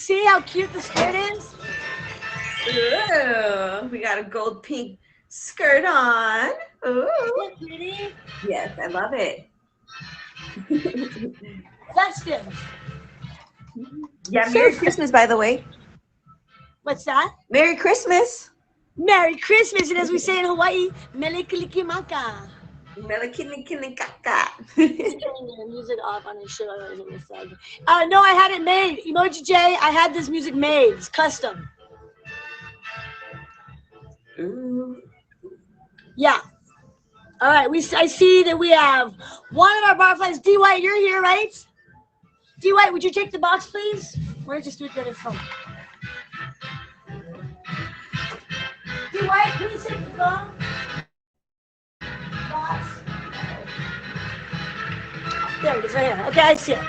see how cute the skirt is? Ooh, we got a gold pink skirt on. Ooh. Isn't it pretty? Yes, I love it. Festive. Yeah, So Merry Christmas, by the way. what's that? Merry Christmas. Merry Christmas, and as we say in Hawaii, Melekalikimaka. Melakinikaka. He's turning the music off on his show. No, I had it made. Emoji J, I had this music made. It's custom. Ooh. Yeah. All right. I see that we have one of our barflies. D White, you're here, right? D White, would you take the box, please? Where's just do it better from? D White, please take the phone. Box. There it is, right here. Okay, I see it.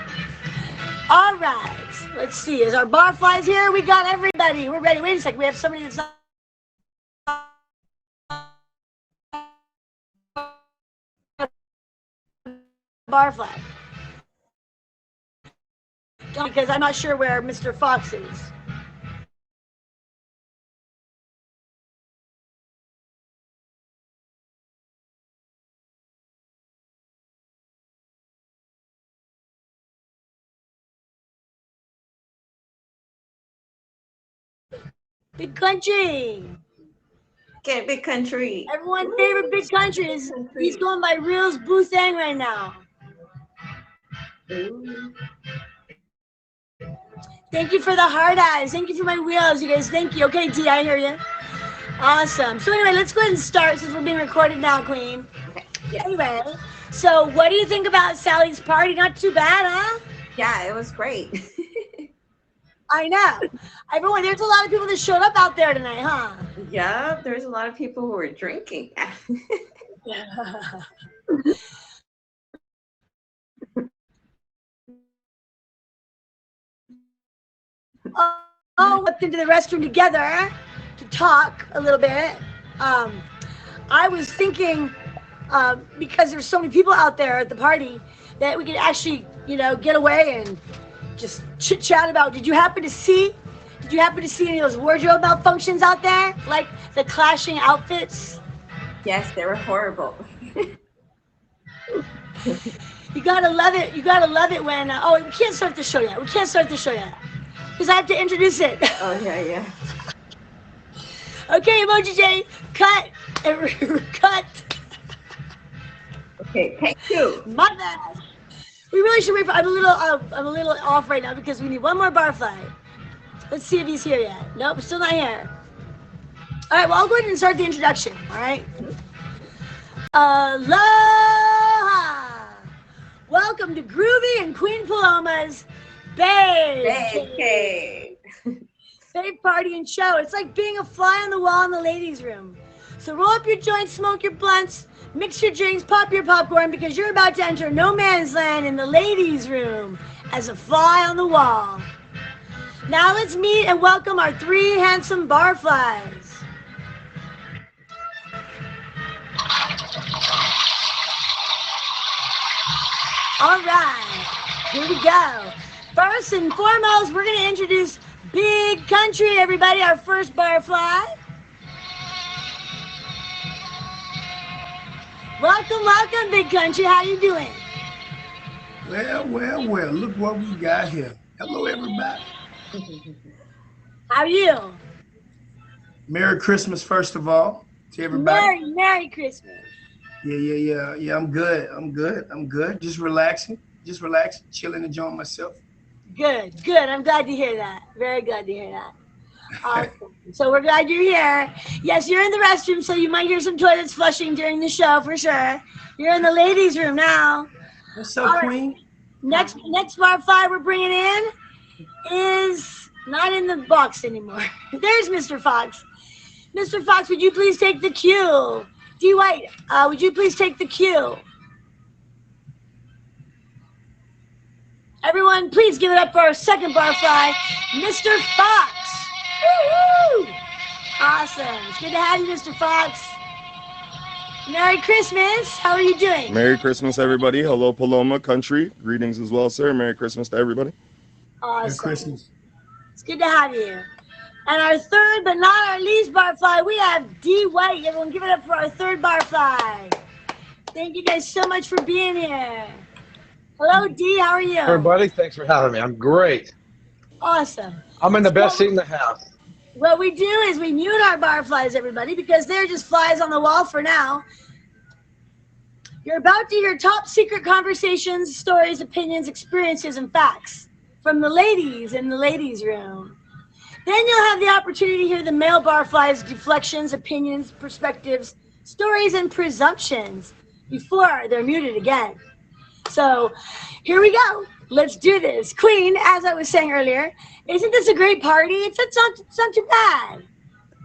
All right. Let's see. Is our barflies here? We got everybody. We're ready. Wait a second. We have somebody that's not. Barfly. Because I'm not sure where Mr. Fox is. Big country. Get big country. Everyone's favorite big country is he's going by Reels Boothang right now. Ooh. Thank you for the hard eyes. Thank you for my wheels, you guys. Thank you. Okay, D, I hear you. Awesome. So anyway, let's go ahead and start since we're being recorded now, Queen. Okay. Anyway, so what do you think about Sally's party? Not too bad, huh? Yeah, it was great. I know. Everyone, there's a lot of people that showed up out there tonight, huh? Yeah, there's a lot of people who were drinking. Oh, we went into the restroom together to talk a little bit. I was thinking, because there's so many people out there at the party, that we could actually, get away and just chit chat about. Did you happen to see any of those wardrobe malfunctions out there? Like the clashing outfits? Yes, they were horrible. You gotta love it. You gotta love it when. We can't start the show yet. Because I have to introduce it. Oh, yeah. Okay, Emoji J, cut. Cut. Okay, thank you. My bad. We really should wait for. I'm a little off right now because we need one more barfly. Let's see if he's here yet. Nope, still not here. All right, well, I'll go ahead and start the introduction. All right. Aloha. Welcome to Groovy and Queen Paloma's Babe Party and Show. It's like being a fly on the wall in the ladies' room. So roll up your joints, smoke your blunts, mix your drinks, pop your popcorn, because you're about to enter no man's land in the ladies' room as a fly on the wall. Now let's meet and welcome our three handsome barflies. All right, here we go. First and foremost, we're going to introduce Big Country, everybody, our first barfly. Welcome, Big Country. How you doing? Well. Look what we got here. Hello, everybody. How are you? Merry Christmas, first of all, to everybody. Merry Christmas. Yeah. I'm good. Just relaxing, chilling, enjoying myself. Good. I'm glad to hear that. Very glad to hear that. Awesome. So we're glad you're here. Yes, you're in the restroom, so you might hear some toilets flushing during the show for sure. You're in the ladies' room now. What's up, Queen? Next barfly we're bringing in is not in the box anymore. There's Mr. Fox. Mr. Fox, would you please take the cue? D. White, would you please take the cue? Everyone, please give it up for our second barfly, Mr. Fox. Woo-hoo! Awesome. It's good to have you, Mr. Fox. Merry Christmas. How are you doing? Merry Christmas, everybody. Hello, Paloma country. Greetings as well, sir. Merry Christmas to everybody. Awesome. Merry Christmas. It's good to have you. And our third, but not our least barfly, we have D. White. Everyone give it up for our third barfly. Thank you guys so much for being here. Hello, D. How are you? Everybody, thanks for having me. I'm great. Awesome. I'm in the best So, seat in the house. what we do is we mute our barflies, everybody, because they're just flies on the wall for now. You're about to hear top secret conversations, stories, opinions, experiences, and facts from the ladies in the ladies' room. Then you'll have the opportunity to hear the male barflies' deflections, opinions, perspectives, stories, and presumptions before they're muted again. So here we go. Let's do this. Queen, as I was saying earlier, isn't this a great party? It's not too bad.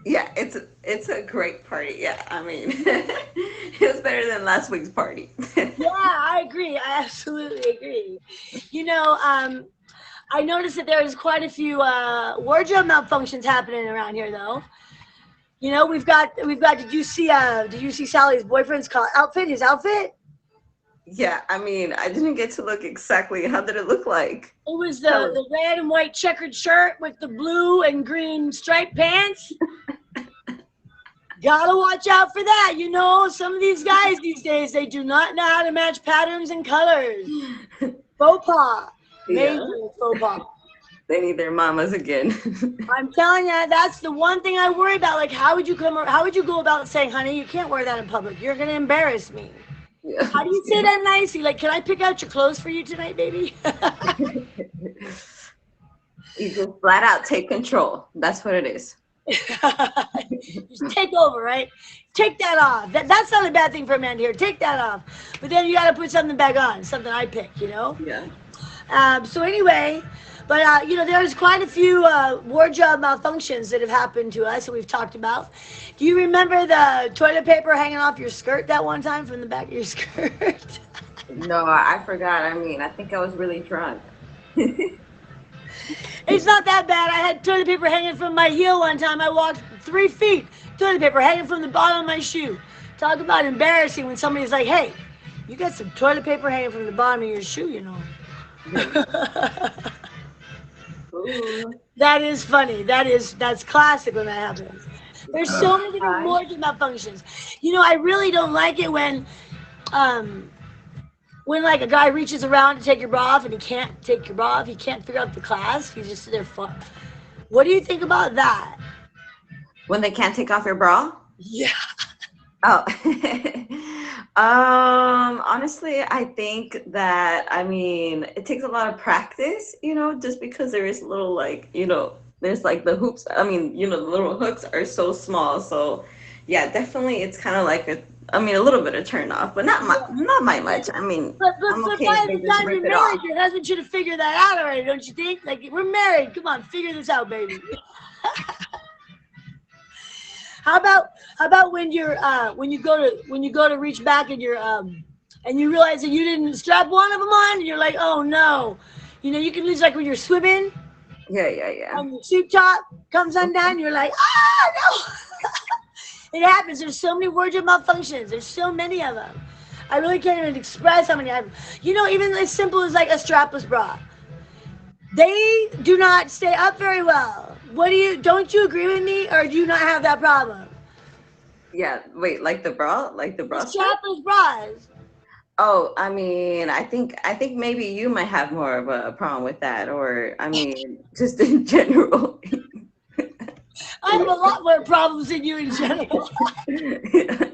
Yeah, it's a great party. Yeah, I mean, it was better than last week's party. Yeah, I agree. I absolutely agree. You know, I noticed that there's quite a few wardrobe malfunctions happening around here, though. You know, we've got. Did you see Sally's boyfriend's outfit? His outfit? Yeah, I mean, I didn't get to look exactly. How did it look like? It was the red and white checkered shirt with the blue and green striped pants. Gotta watch out for that. You know, some of these guys these days, they do not know how to match patterns and colors. Faux pas. Major faux pas. They need their mamas again. I'm telling you, that's the one thing I worry about. Like, how would you go about saying, honey, you can't wear that in public. You're gonna embarrass me. Yeah. How do you say that nicely? Like, can I pick out your clothes for you tonight, baby? You just flat out take control. That's what it is. Just take over, right? Take that off. That's not a bad thing for a man to hear. Take that off. But then you got to put something back on, something I pick, you know? Yeah. So anyway, but, you know, there's quite a few wardrobe malfunctions that have happened to us that we've talked about. Do you remember the toilet paper hanging off your skirt that one time from the back of your skirt? No, I forgot. I mean, I think I was really drunk. It's not that bad. I had toilet paper hanging from my heel one time. I walked 3 feet, toilet paper hanging from the bottom of my shoe. Talk about embarrassing when somebody's like, hey, you got some toilet paper hanging from the bottom of your shoe, you know. That is funny. That's classic when that happens. There's so many different wardrobe malfunctions. You know, I really don't like it when like a guy reaches around to take your bra off and he can't take your bra off, he can't figure out the clasp, he's just there. What do you think about that? When they can't take off your bra? Yeah. Oh. Honestly, I think that, I mean, it takes a lot of practice, you know, just because there is little, like, you know, there's like the hoops. I mean, you know, the little hooks are so small. So yeah, definitely it's kind of like a little bit of turn off, but not my much. I mean, but I'm okay by if they the just time rip you're it married, off. your husband should have figured that out already, don't you think? Like, we're married. Come on, figure this out, baby. How about when you go to reach back and and you realize that you didn't strap one of them on, and you're like, oh no, you know, you can lose, like when you're swimming. Yeah. And the suit top comes undone, you're like, no. It happens. There's so many wardrobe malfunctions. There's so many of them. I really can't even express how many I have. You know, even as simple as like a strapless bra. They do not stay up very well. Don't you agree with me, or do you not have that problem? Yeah. Wait, like the bra? Like the bra? Strapless bras. Oh, I mean, I think maybe you might have more of a problem with that, or I mean, just in general. I have a lot more problems than you in general. Yeah.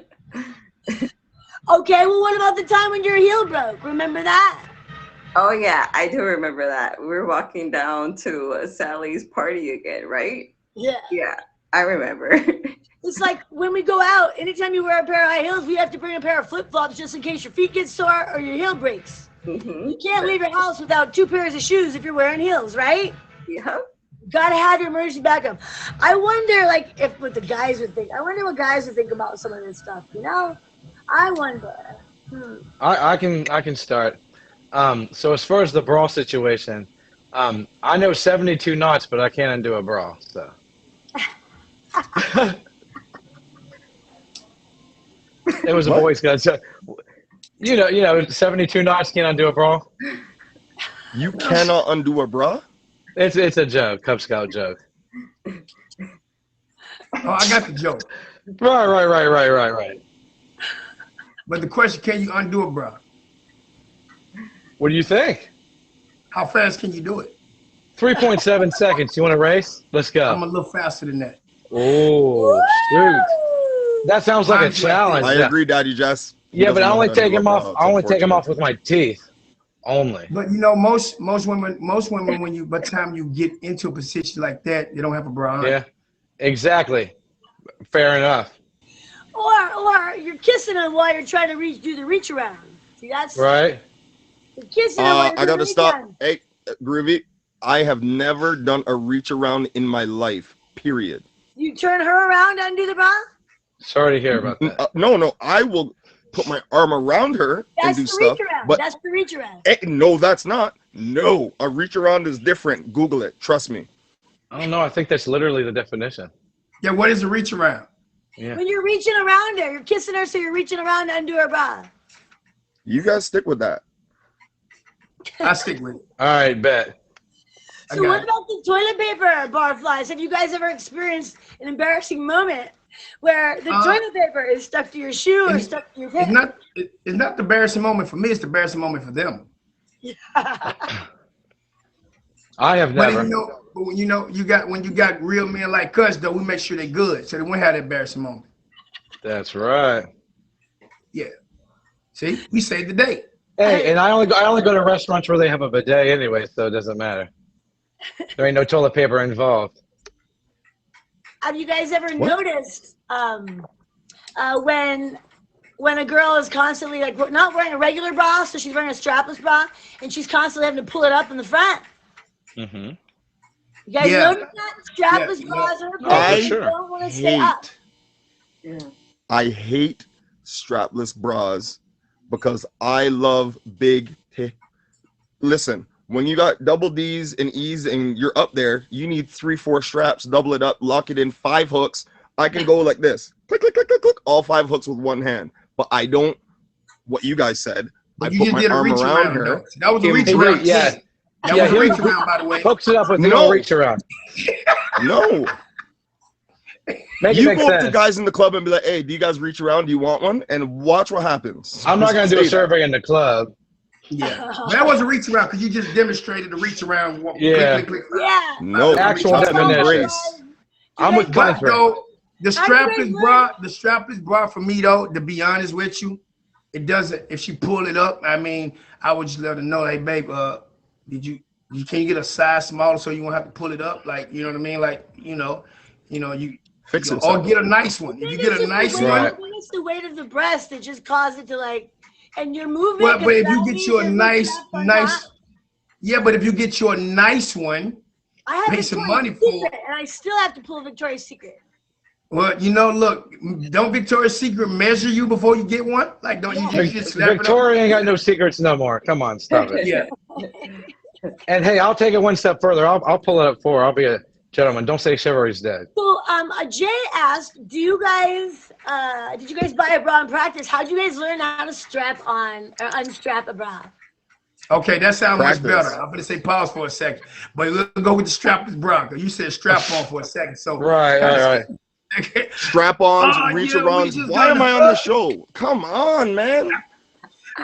Okay, well, what about the time when your heel broke? Remember that? Oh yeah, I do remember that. We were walking down to Sally's party again, right? Yeah. Yeah, I remember. It's like when we go out, anytime you wear a pair of high heels, we have to bring a pair of flip-flops just in case your feet get sore or your heel breaks. Mm-hmm. You can't leave your house without 2 pairs of shoes if you're wearing heels, right? Yeah. Gotta have your emergency backup. I wonder, like, what guys would think about some of this stuff, you know? I wonder. I can start. So as far as the bra situation, I know 72 knots, but I can't undo a bra. So. It was a boy's gun. So, you know, 72 knots can't undo a bra. You cannot undo a bra? It's a joke, Cub Scout joke. Oh, I got the joke. Right. But the question, can you undo it, bro? What do you think? How fast can you do it? 3.7 seconds. You want to race? Let's I'm go. a little faster than that. Oh, shoot. That sounds like a Mine's like challenge. I Yeah. agree, Daddy Jess. He Yeah, but doesn't I know only how to take do him it, off. bro. It's I only take him off unfortunate. with my teeth only. But you know, most women, when you by the time you get into a position like that, they don't have a bra on. Yeah, exactly. Fair enough. Or you're kissing him while you're trying to do the reach around. See, that's Right. you're kissing him while you're I doing gotta the stop. reach around. Hey, Groovy, I have never done a reach around in my life. Period. You turn her around to undo the bra? Sorry to hear about that. No, I will put my arm around her That's and do the reach stuff. around. But That's the reach around. no, that's not. No, a reach around is different. Google it. Trust me. I don't know. I think that's literally the definition. Yeah, what is a reach around? Yeah. When you're reaching around her, you're kissing her, so you're reaching around to undo her bra. You guys stick with that. I stick with it. All right, bet. I So got what it. about the toilet paper barflies? Have you guys ever experienced an embarrassing moment where the toilet paper is stuck to your shoe or stuck to your It's pants? not. It's not the embarrassing moment for me. It's the embarrassing moment for them. I have But never. when you got real men like us, though, we make sure they're good, so they won't have that embarrassing moment. That's right. Yeah. See, we saved the day. Hey, and I only go to restaurants where they have a bidet anyway, so it doesn't matter. There ain't no toilet paper involved. Have you guys ever What? noticed when a girl is constantly like not wearing a regular bra, so she's wearing a strapless bra, and she's constantly having to pull it up in the front? Mm-hmm. You guys Yeah. notice that strapless Yeah, bras are I you don't want to stay up. Yeah. I hate strapless bras because I love big. Listen, when you got double D's and E's and you're up there, you need 3-4 straps, double it up, lock it in, 5 hooks. I can go like this, click, click, click, click, click, all 5 hooks with one hand. But I don't. What you guys said, But I you put just my did a arm reach around around. her. Though. That was a He- reach he- around. yeah. That Yeah, was a he- reach around, by the way. Hooks it up with No. no reach around. No, Make it you make go up to sense. guys in the club and be like, "Hey, do you guys reach around? Do you want one?" And watch what happens. I'm not gonna Just do a say that. survey in the club. Yeah, but that was a reach around because you just demonstrated the reach around. Yeah. Click, click, click. Yeah. No, Actual that's an definition. embrace. I'm with But country. though the How do you guys strapless bra for me though, to be honest with you, it doesn't. If she pull it up, I mean, I would just let her know, hey babe, can you get a size smaller so you won't have to pull it up? Like, you know what I mean? Like, you Fix it. or get a nice one. If you get a nice I one, think it's the weight of the breast that just caused it to like, and your movement. well, but if you gravity get you a doesn't nice, snap on nice, top. yeah, but if you get you a nice one, I have pay some Victoria's money for Secret, and I still have to pull Victoria's Secret. well, look, don't Victoria's Secret measure you before you get one? Like, don't you just snap it up? Victoria ain't got no secrets no more. Come on, stop it. Yeah. And hey, I'll take it one step further. I'll pull it up for her. I'll be a gentleman. Don't say chivalry's dead. So, Jay asked, did you guys buy a bra in practice? How did you guys learn how to strap on or unstrap a bra? Okay, that sounds much Practice. better. I'm gonna say pause for a second, but we'll go with the strapless bra. 'Cause you said strap on for a second, so Right. Strap-ons, Oh, reach yeah, we arounds. just Why done am I the- on the show? Come on, man.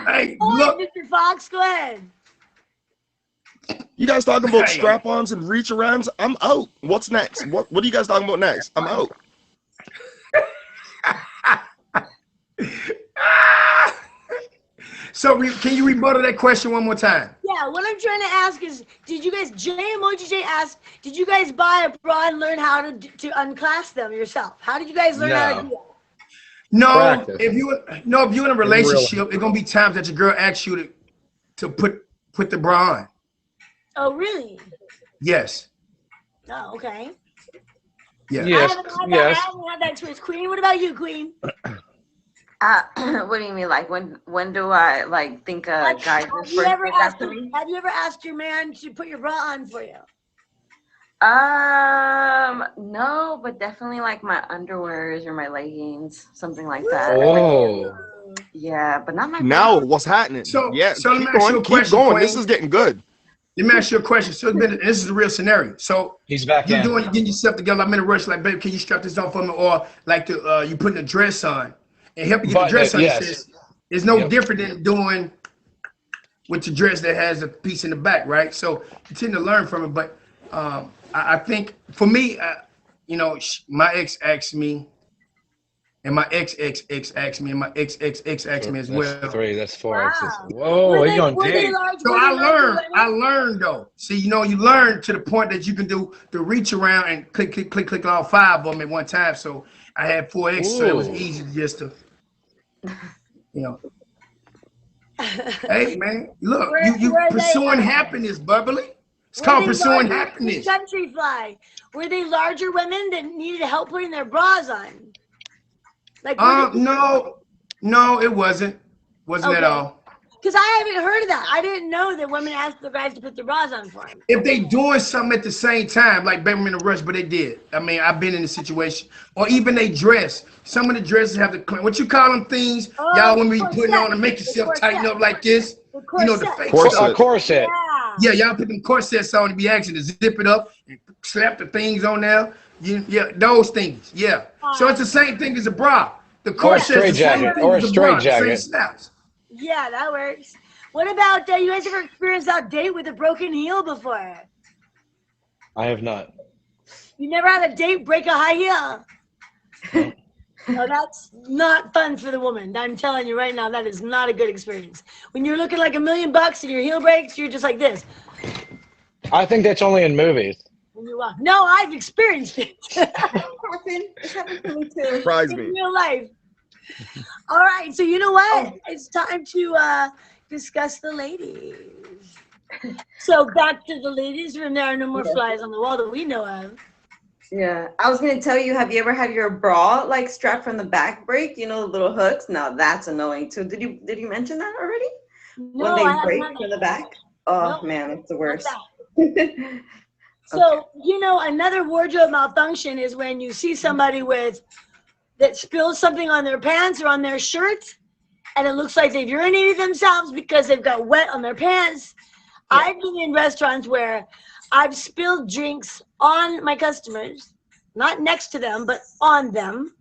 Hey, Go ahead, look, Mr. Fox, go ahead. You guys talking about Hey. strap-ons and reach arounds? I'm out. What's next? What are you guys talking about next? I'm out. so can you rebuttal that question one more time? Yeah, what I'm trying to ask is, did you guys, Emoji J asked, did you guys buy a bra and learn how to unclasp them yourself? How did you guys learn how to do that? No, Practice. if you're in a relationship, it's gonna be times that your girl asks you to put the bra on. Oh, really? Yes. Oh, okay. Yeah. Yes. I haven't Yes. had that choice. Queen, what about you, Queen? What do you mean? Like when do I like think a Like, guy have just you first ever did that asked to me? have you ever asked your man to put your bra on for you? No, but definitely like my underwears or my leggings, something like that. Oh. Yeah, but not my Now, bra. what's happening? So- Yeah, so let me keep ask you a going. Keep question, going. Queen. This is getting good. Let me ask you a question. So this is a real scenario. So He's back you in. getting yourself together. I'm in a rush. Like, babe, can you strap this on for me? Or like you putting a dress on and help you get the Button dress it, on. yes. It says it's no Yep. different than doing with the dress that has a piece in the back, right? So you tend to learn from it. But I think for me, you know, my ex asked me, and my ex asked me, and my ex asked me as well. That's 3. That's 4 X's. Wow. Whoa, he's going were they deep. large? So were they larger I women? learned though. See, you know, you learn to the point that you can do the reach around and click all 5 of them at one time. So I had 4 X, so it was Ooh. easy just to, you know. Hey man, look, you Were they, pursuing happiness, bubbly. It's Were called they pursuing larger- happiness. Country fly. Were they larger women that needed help putting their bras on? Like, No, it wasn't at Okay. all. because I haven't heard of that. I didn't know that women asked the guys to put their bras on for them. If they doing something at the same time, like baby, I'm in a rush, but they did. I mean, I've been in a situation, or even they dress. Some of the dresses have the what you call them things, y'all when we putting on to make yourself tighten up like this. The You know the corset. fake Corset. stuff. A corset. Yeah. Yeah, y'all put them corsets on to be asking to zip it up and slap the things on there. Yeah, those things. Yeah. So it's the same thing as a bra. The Or a corset is the same straitjacket. thing Or a as a bra. The same straitjacket. snaps. Yeah, that works. What about you guys ever experienced that date with a broken heel before? I have not. You never had a date break a high heel? No, that's not fun for the woman. I'm telling you right now, that is not a good experience. When you're looking like $1 million and your heel breaks, you're just like this. I think that's only in movies. When you walk. No, I've experienced it It happened to me too. Surprise in me. real life. All right, so you know what? It's time to discuss the ladies. So back to the ladies room. There are no more flies on the wall that we know of. Yeah, I was gonna tell you, have you ever had your bra like strapped from the back break? You know, the little hooks. Now that's annoying too. Did you mention that already? No, When I they haven't break had from that. the back? Oh Nope. man, it's the What's worst. that? So, you know, another wardrobe malfunction is when you see somebody that spills something on their pants or on their shirt, and it looks like they've urinated themselves because they've got wet on their pants. Yeah. I've been in restaurants where I've spilled drinks on my customers, not next to them, but on them.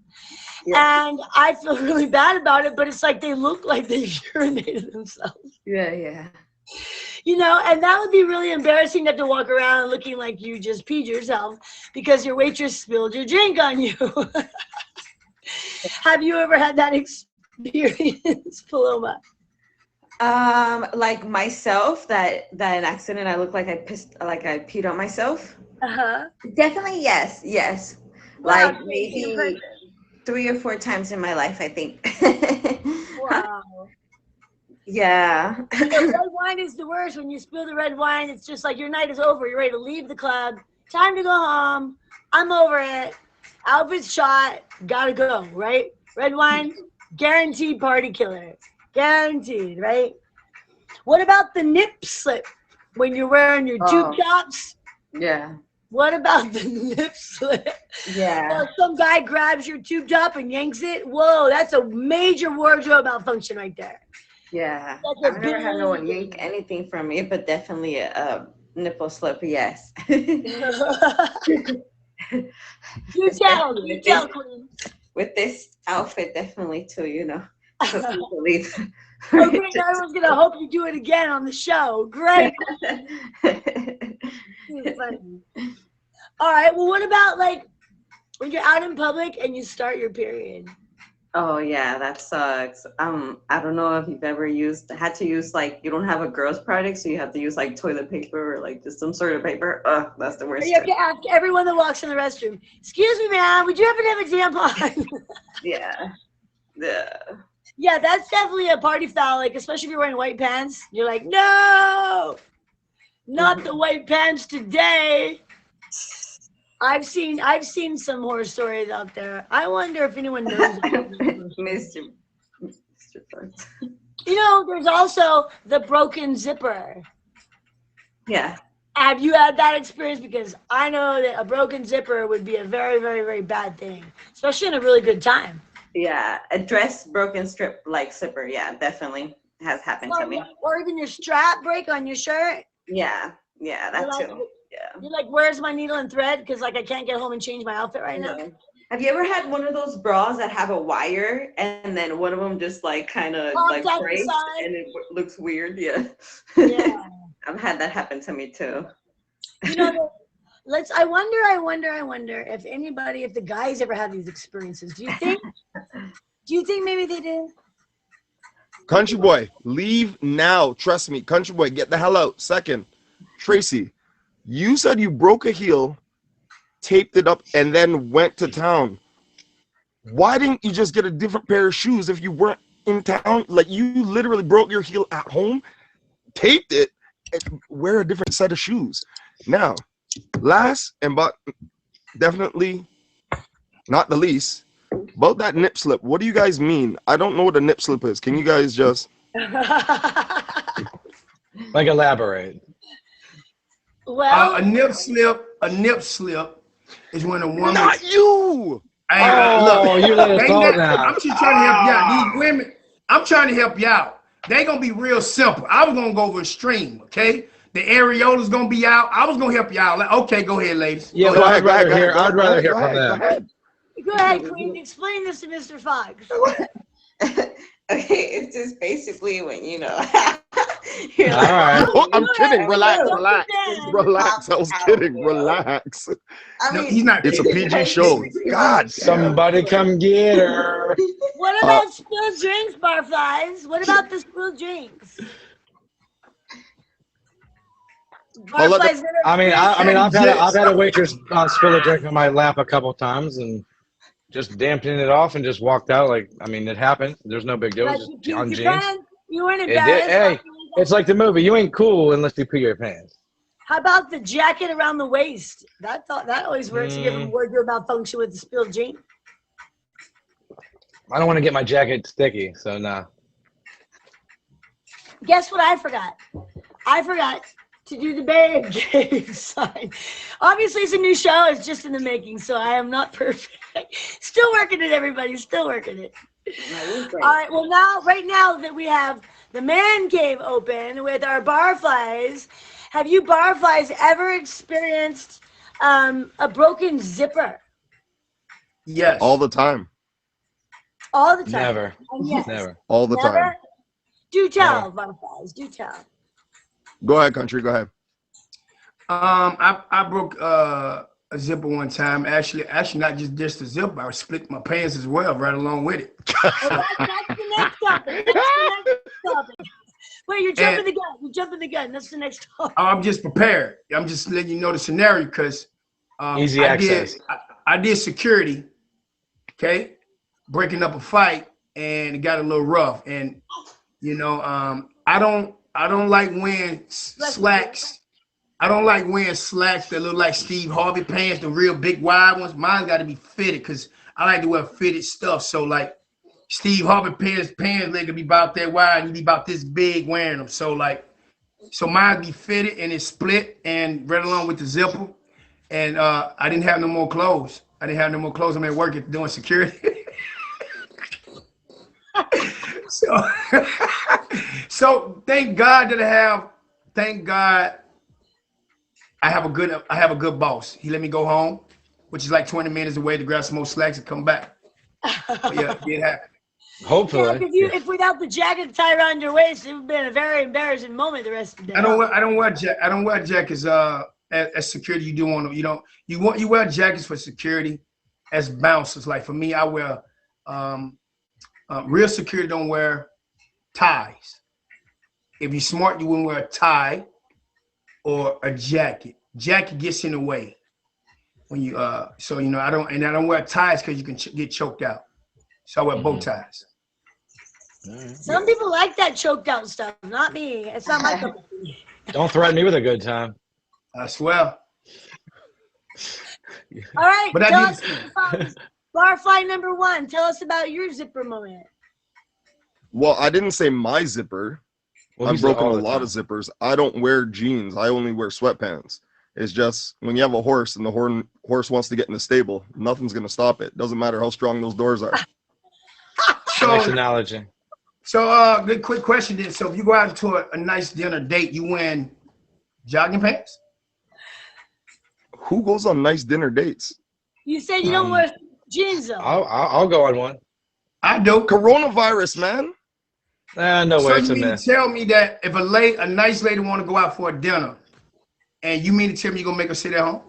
Yeah. And I feel really bad about it, but it's like they look like they've urinated themselves. Yeah. You know, and that would be really embarrassing to have to walk around looking like you just peed yourself because your waitress spilled your drink on you. Have you ever had that experience, Paloma? Like myself, that an accident. I look like I peed on myself. Uh-huh. Definitely, yes. Wow, Like maybe 3 or 4 times in my life, I think. Wow. Yeah. You know, red wine is the worst. When you spill the red wine, it's just like your night is over. You're ready to leave the club. Time to go home. I'm over it. Outfit's shot. Gotta go, right? Red wine, guaranteed party killer. Guaranteed, right? What about the nip slip when you're wearing your tube tops? Yeah. What about the nip slip? Yeah. Or some guy grabs your tube top and yanks it. Whoa, that's a major wardrobe malfunction right there. Yeah. That's a I've never had no one big- yank anything from me, but definitely a nipple slip, yes. You tell, Queen. With this outfit, definitely too, you know. So people leave. Okay, everyone's gonna hope you do it again on the show. Great. All right. Well, what about like when you're out in public and you start your period? Oh yeah, that sucks. I don't know if you've ever had to use like, you don't have a girl's product, so you have to use like toilet paper or like just some sort of paper. Ugh, that's the worst. You have to ask everyone that walks in the restroom, "Excuse me, ma'am, would you happen to have a tampon?" Yeah. Yeah, that's definitely a party foul. Like, especially if you're wearing white pants, you're like, "No, not the white pants today." I've seen some horror stories out there. I wonder if anyone knows. Mr. You know, there's also the broken zipper. Yeah. Have you had that experience? Because I know that a broken zipper would be a very, very, very bad thing, especially in a really good time. Yeah. A dress broken strip like zipper. Yeah, definitely has happened to me. Or even your strap break on your shirt. Yeah, that You're like, too. Yeah. you're like, where's my needle and thread? Because like I can't get home and change my outfit right now. No. Have you ever had one of those bras that have a wire and then one of them just like kind of like Popped out the breaks side. and it looks weird? Yeah. Yeah. I've had that happen to me too. You know, I wonder if anybody, if the guys ever had these experiences. Do you think maybe they did? Country boy, leave now. Trust me. Country boy, get the hell out. Second, Tracy, you said you broke a heel, taped it up, and then went to town. Why didn't you just get a different pair of shoes if you weren't in town? Like, you literally broke your heel at home, taped it, and wear a different set of shoes. Now, last but definitely not the least, about that nip slip, what do you guys mean? I don't know what a nip slip is. Can you guys just Like elaborate. Well, A nip slip is when a woman. not you? Oh, you let us talk now. I'm just trying to help you out. These women, I'm trying to help you out. They gonna be real simple. I was gonna go over extreme, okay? The areola's gonna be out. I was gonna help you out. Like, okay, go ahead, ladies. Yeah, Go but ahead. I'd rather hear from them. go ahead, Queen. Explain this to Mr. Fox. Okay, it's just basically when you're All like, right. Oh, I'm kidding. Relax. Don't Relax. pretend. Relax. I was kidding. Relax. I No, mean, he's not It's a kidding. PG show. God damn. Somebody come get her. What about spilled drinks, barflies? What about the spilled drinks? I'll let Barflies. I've had a waitress spill a drink on my lap a couple times and just dampened it off and just walked out. Like, I mean, it happened. There's no big deal. It was just on jeans. You weren't It did. embarrassed. Hey, it's like the movie. You ain't cool unless you pee your pants. How about the jacket around the waist? That always works to give them wardrobe malfunction with the spilled jean. I don't want to get my jacket sticky, so nah. Guess what I forgot? I forgot to do the band game sign. Obviously, it's a new show. It's just in the making, so I am not perfect. Still working it, everybody. Still working it. All right. Well, right now that we have the man cave open with our barflies, have you barflies ever experienced a broken zipper? Yes. All the time. All the time. Never. And yes. Never. All the Never? time. Do tell, barflies. Do tell. Go ahead, country. Go ahead. I broke a zipper one time. Actually, not just a zipper. I split my pants as well, right along with it. Well, that's the next topic. That's the next topic. Wait, you're jumping the gun. You're jumping the gun. That's the next topic. I'm just prepared. I'm just letting you know the scenario because Easy access. I did security, okay, breaking up a fight, and it got a little rough. And you know, I don't like wearing slacks. I don't like wearing slacks that look like Steve Harvey pants, the real big wide ones. Mine got to be fitted because I like to wear fitted stuff. So like Steve Harvey pants they could be about that wide and be about this big wearing them. So mine be fitted and it's split and right along with the zipper. And I didn't have no more clothes. I'm at work doing security. So thank God I have a good boss. He let me go home, which is like 20 minutes away to grab some more slacks and come back. But yeah, it happened. Hopefully. Yeah, if without the jacket tied around your waist, it would have been a very embarrassing moment the rest of the day. I don't wear jackets as security. You wear jackets for security as bouncers. Like for me, I wear real security don't wear ties. If you're smart, you wouldn't wear a tie or a jacket. Jacket gets in the way when you I don't wear ties because you can get choked out. So I wear bow ties. Some people like that choked out stuff. Not me. It's not my cup of tea. Don't threaten me with a good time. I swear. All right. But Tell us, barfly number 1. Tell us about your zipper moment. Well, I didn't say my zipper. Well, I've broken a lot of zippers. I don't wear jeans. I only wear sweatpants. It's just when you have a horse and the horse wants to get in the stable, nothing's going to stop it. Doesn't matter how strong those doors are. Nice analogy. So good quick question then. So if you go out to a nice dinner date, you wearing Jogging pants? Who goes on nice dinner dates? You said you don't wear jeans though. I'll go on one. I do. Coronavirus, man. No So way. It's you a mean to myth. tell me that if a nice lady want to go out for a dinner, and you mean to tell me you're gonna make her sit at home?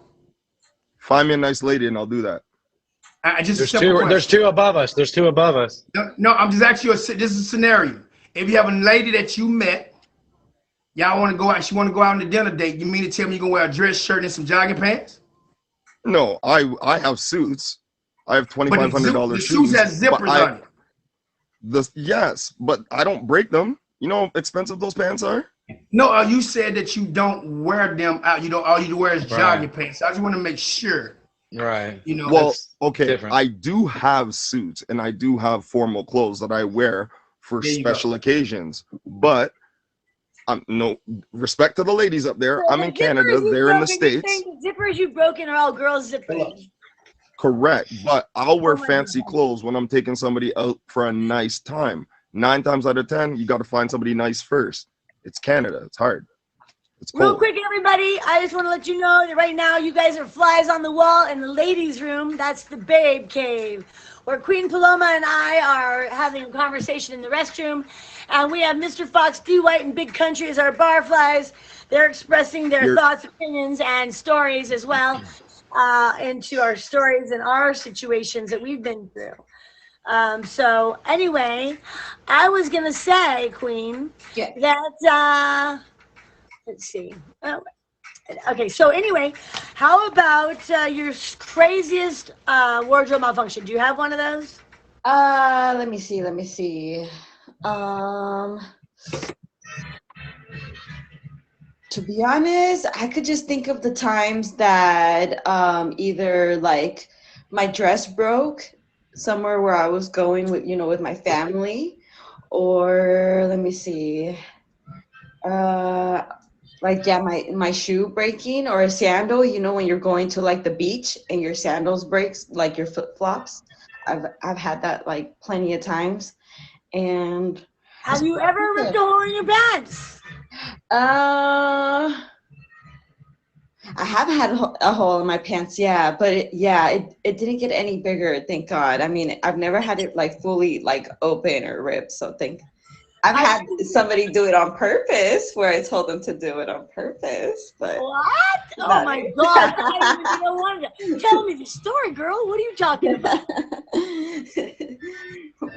Find me a nice lady and I'll do that. I just a There's simple two. question. There's two above us. There's two above us. No, I'm just asking you. This is a scenario. If you have a lady that you met, y'all want to go out. She want to go out on a dinner date. You mean to tell me you're gonna wear a dress shirt and some jogging pants? No, I have suits. I have But $2,500 the shoes. suits has zippers on it. Yes, but I don't break them. You know how expensive those pants are? No, you said that you don't wear them out. You don't. All you wear is jogging pants. I just want to make sure. Right. You know. Well, okay. different. I do have suits and I do have formal clothes that I wear for There you special occasions. But no respect to the ladies up there. I'm in Canada. They're in the States. The zippers you've broken are all girls' zippers. Correct. But I'll wear my fancy clothes when I'm taking somebody out for a nice time. 9 times out of 10, you got to find somebody nice first. It's Canada. It's hard. It's cold. Real quick, everybody, I just want to let you know that right now you guys are flies on the wall in the ladies' room. That's the Babe Cave, where Queen Paloma and I are having a conversation in the restroom. And we have Mr. Fox, D. White, and Big Country as our barflies. They're expressing their thoughts, opinions, and stories as well into our stories and our situations that we've been through. So anyway, I was going to say, Queen, that... let's see. Oh, okay, so anyway, how about your craziest wardrobe malfunction? Do you have one of those? Let me see. To be honest, I could just think of the times that either like my dress broke somewhere where I was going with, with my family, or let me see. Like my shoe breaking, or a sandal, when you're going to like the beach and your sandals breaks, like your flip flops. I've had that like plenty of times. And have you ever ripped a hole in your pants? I have had a hole in my pants, yeah, but it didn't get any bigger, thank God. I mean, I've never had it like fully like open or ripped, so I've had somebody do it on purpose, where I told them to do it on purpose. But what? Oh my God! I didn't even want to tell me the story, girl. What are you talking about?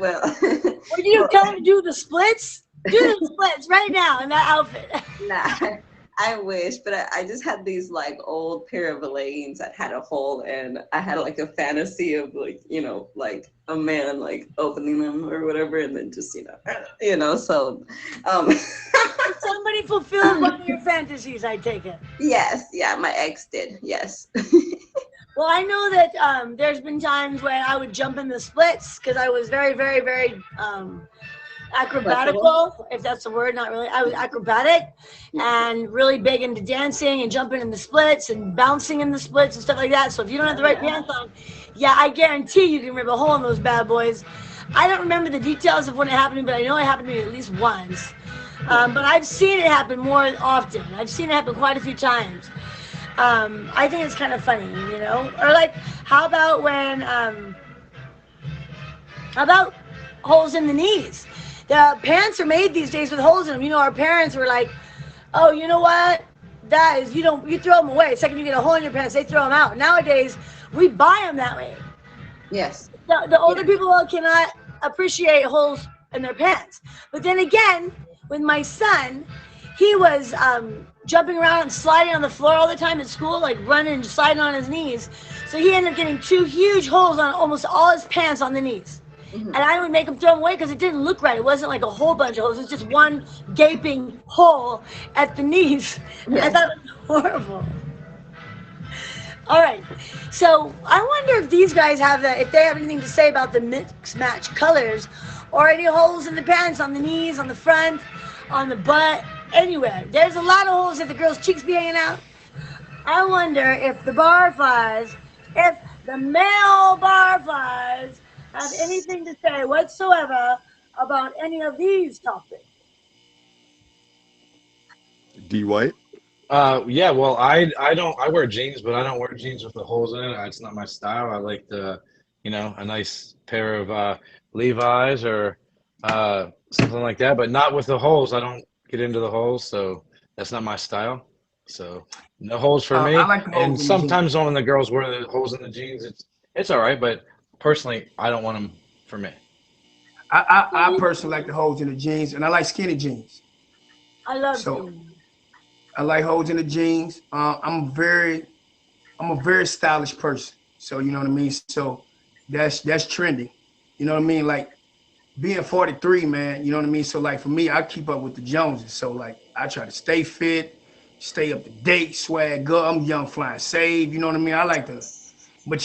Well, were you telling to do the splits? Do the splits right now in that outfit. Nah, I wish, but I just had these like old pair of leggings that had a hole, and I had like a fantasy of like, like a man like opening them or whatever, and then just, so somebody fulfilled one of your fantasies, I take it. Yes, yeah, my ex did, yes. Well, I know that there's been times when I would jump in the splits because I was very, very, very acrobatical, if that's the word. Not really. I was acrobatic and really big into dancing and jumping in the splits and bouncing in the splits and stuff like that. So if you don't have the right pants on, yeah, I guarantee you can rip a hole in those bad boys. I don't remember the details of when it happened to me, but I know it happened to me at least once. But I've seen it happen more often. I've seen it happen quite a few times. I think it's kind of funny, Or like, how about when, how about holes in the knees? The pants are made these days with holes in them. Our parents were like, oh, you know what? That is, you throw them away. The second you get a hole in your pants, they throw them out. Nowadays, we buy them that way. Yes. The older people cannot appreciate holes in their pants. But then again, with my son, he was jumping around and sliding on the floor all the time at school, like running and sliding on his knees. So he ended up getting 2 huge holes on almost all his pants on the knees. Mm-hmm. And I would make him throw them away because it didn't look right. It wasn't like a whole bunch of holes. It was just one gaping hole at the knees. Yes. I thought it was horrible. All right. So I wonder if these guys if they have anything to say about the mix match colors or any holes in the pants, on the knees, on the front, on the butt, anywhere. There's a lot of holes that the girls' cheeks be hanging out. I wonder if the male barflies have anything to say whatsoever about any of these topics. D. White? Yeah, well, I wear jeans, but I don't wear jeans with the holes in it. It's not my style. I like a nice pair of Levi's or something like that, but not with the holes. I don't get into the holes, so that's not my style. So no holes for I me. like the And holes in the jeans. sometimes when the girls wear the holes in the jeans, it's all right, but personally, I don't want them for me. I personally like the holes in the jeans, and I like skinny jeans. I love So skinny. I like holes in the jeans. I'm a very stylish person. So you know what I mean. So that's trending. You know what I mean. Like being 43, man. You know what I mean. So like for me, I keep up with the Joneses. So like I try to stay fit, stay up to date, swag up. I'm young, flying, save. You know what I mean. I like to. But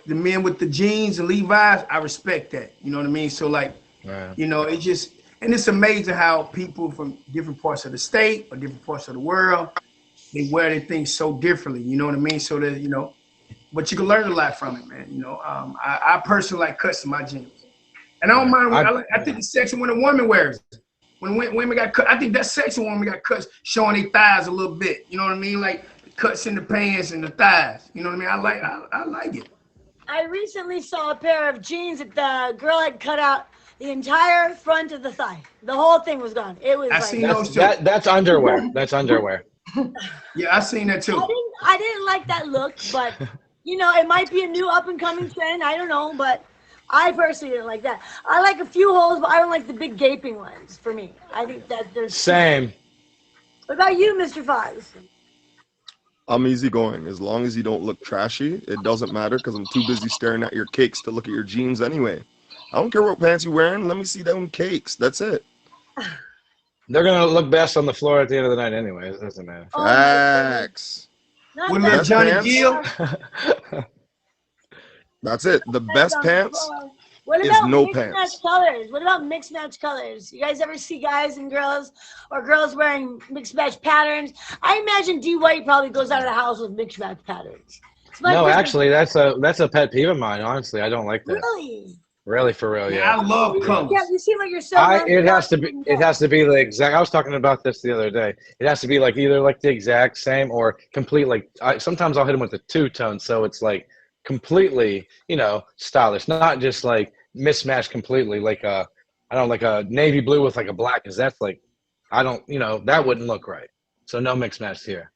the men with the jeans and Levi's, I respect that. You know what I mean. So like, Right. it just and it's amazing how people from different parts of the state or different parts of the world they wear their things so differently. You know what I mean. So that but you can learn a lot from it, man. I personally like cuts in my jeans, and I don't Right. mind. I think it's sexy when a woman wears it. When women got cut, I think that's sexy when women got cuts showing their thighs a little bit. You know what I mean? Like cuts in the pants and the thighs. You know what I mean? I like it. I recently saw a pair of jeans that the girl had cut out the entire front of the thigh. The whole thing was gone. It was I like seen That's those too. that's underwear. That's underwear. Yeah, I seen that too. I didn't like that look, but it might be a new up and coming trend. I don't know, but I personally didn't like that. I like a few holes, but I don't like the big gaping ones for me. I think that there's Same. What about you, Mr. Fox? I'm easygoing. As long as you don't look trashy, it doesn't matter because I'm too busy staring at your cakes to look at your jeans anyway. I don't care what pants you're wearing. Let me see them cakes. That's it. They're gonna look best on the floor at the end of the night, anyways. It doesn't matter. Oh my goodness. Facts. Not What that about Best Johnny pants? Gill? That's it. The best on the pants floor. What is about no mixed match pants. colors? What about mixed match colors? You guys ever see guys and girls or girls wearing mixed match patterns? I imagine D White probably goes out of the house with mixed match patterns. It's my No, personal- actually, that's a pet peeve of mine. Honestly, I don't like that. Really? Really, for real, Man, yeah. I love colors. Yeah, you seem like you're so. It has to be. It has to be the exact. I was talking about this the other day. It has to be like either like the exact same or complete. Like sometimes I'll hit them with a two-tone, so it's like completely, stylish, not just like mismatched completely. Like I don't like a navy blue with like a black, because that's like, I don't, that wouldn't look right. So no mixed match here.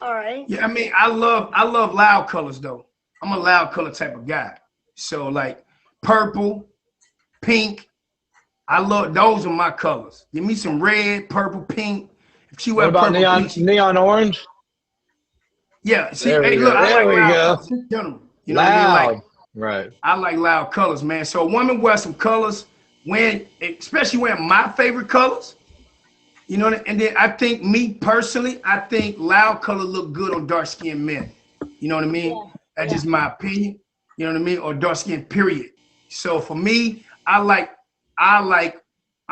All right. Yeah, I mean, I love loud colors though. I'm a loud color type of guy. So like purple, pink. I love those are my colors. Give me some red, purple, pink. If she What wear about purple, neon pink, neon orange? yeah. See, There we hey, go. look, I There like we loud go. colors in general. You know what I mean? Loud. Like Right. I like loud colors, man. So a woman wears some colors especially wearing my favorite colors. And then I think me personally, I think loud color look good on dark skinned men. You know what I mean? Yeah. That's just my opinion. You know what I mean? Or dark skin, period. So for me, I'm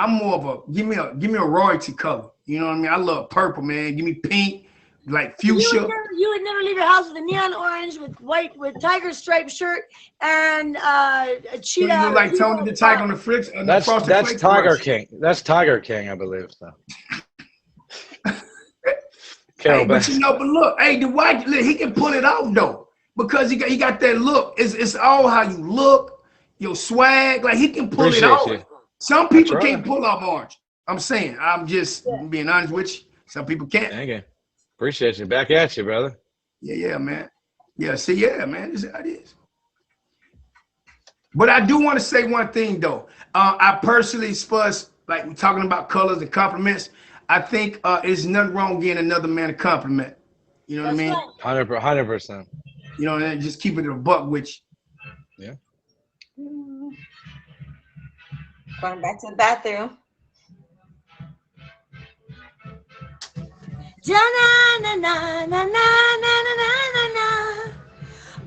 more of a give me a royalty color. You know what I mean? I love purple, man. Give me pink, like fuchsia. You would never leave your house with a neon orange with tiger striped shirt and a So you cheetah. look like Tony the Tiger on the Frosted That's Flakes Tiger commercial. King. That's Tiger King, I believe. So. Carol Hey, but Baskin. but look, hey, the white, look, he can pull it off though, because he got that look. It's all how you look, your swag. Like he can pull it Appreciate off. you. Some people right. can't pull off orange. I'm saying, I'm just being honest with you. Some people can't. Thank you. Appreciate you. Back at you, brother. Yeah, man. Yeah, see, yeah, man, this is how it is. But I do want to say one thing though. I personally, Spurs, like we're talking about colors and compliments. I think there's nothing wrong getting another man a compliment. You know what I mean? Right. 100%. You know, and just keep it a buck with you. Yeah. Going back to the bathroom.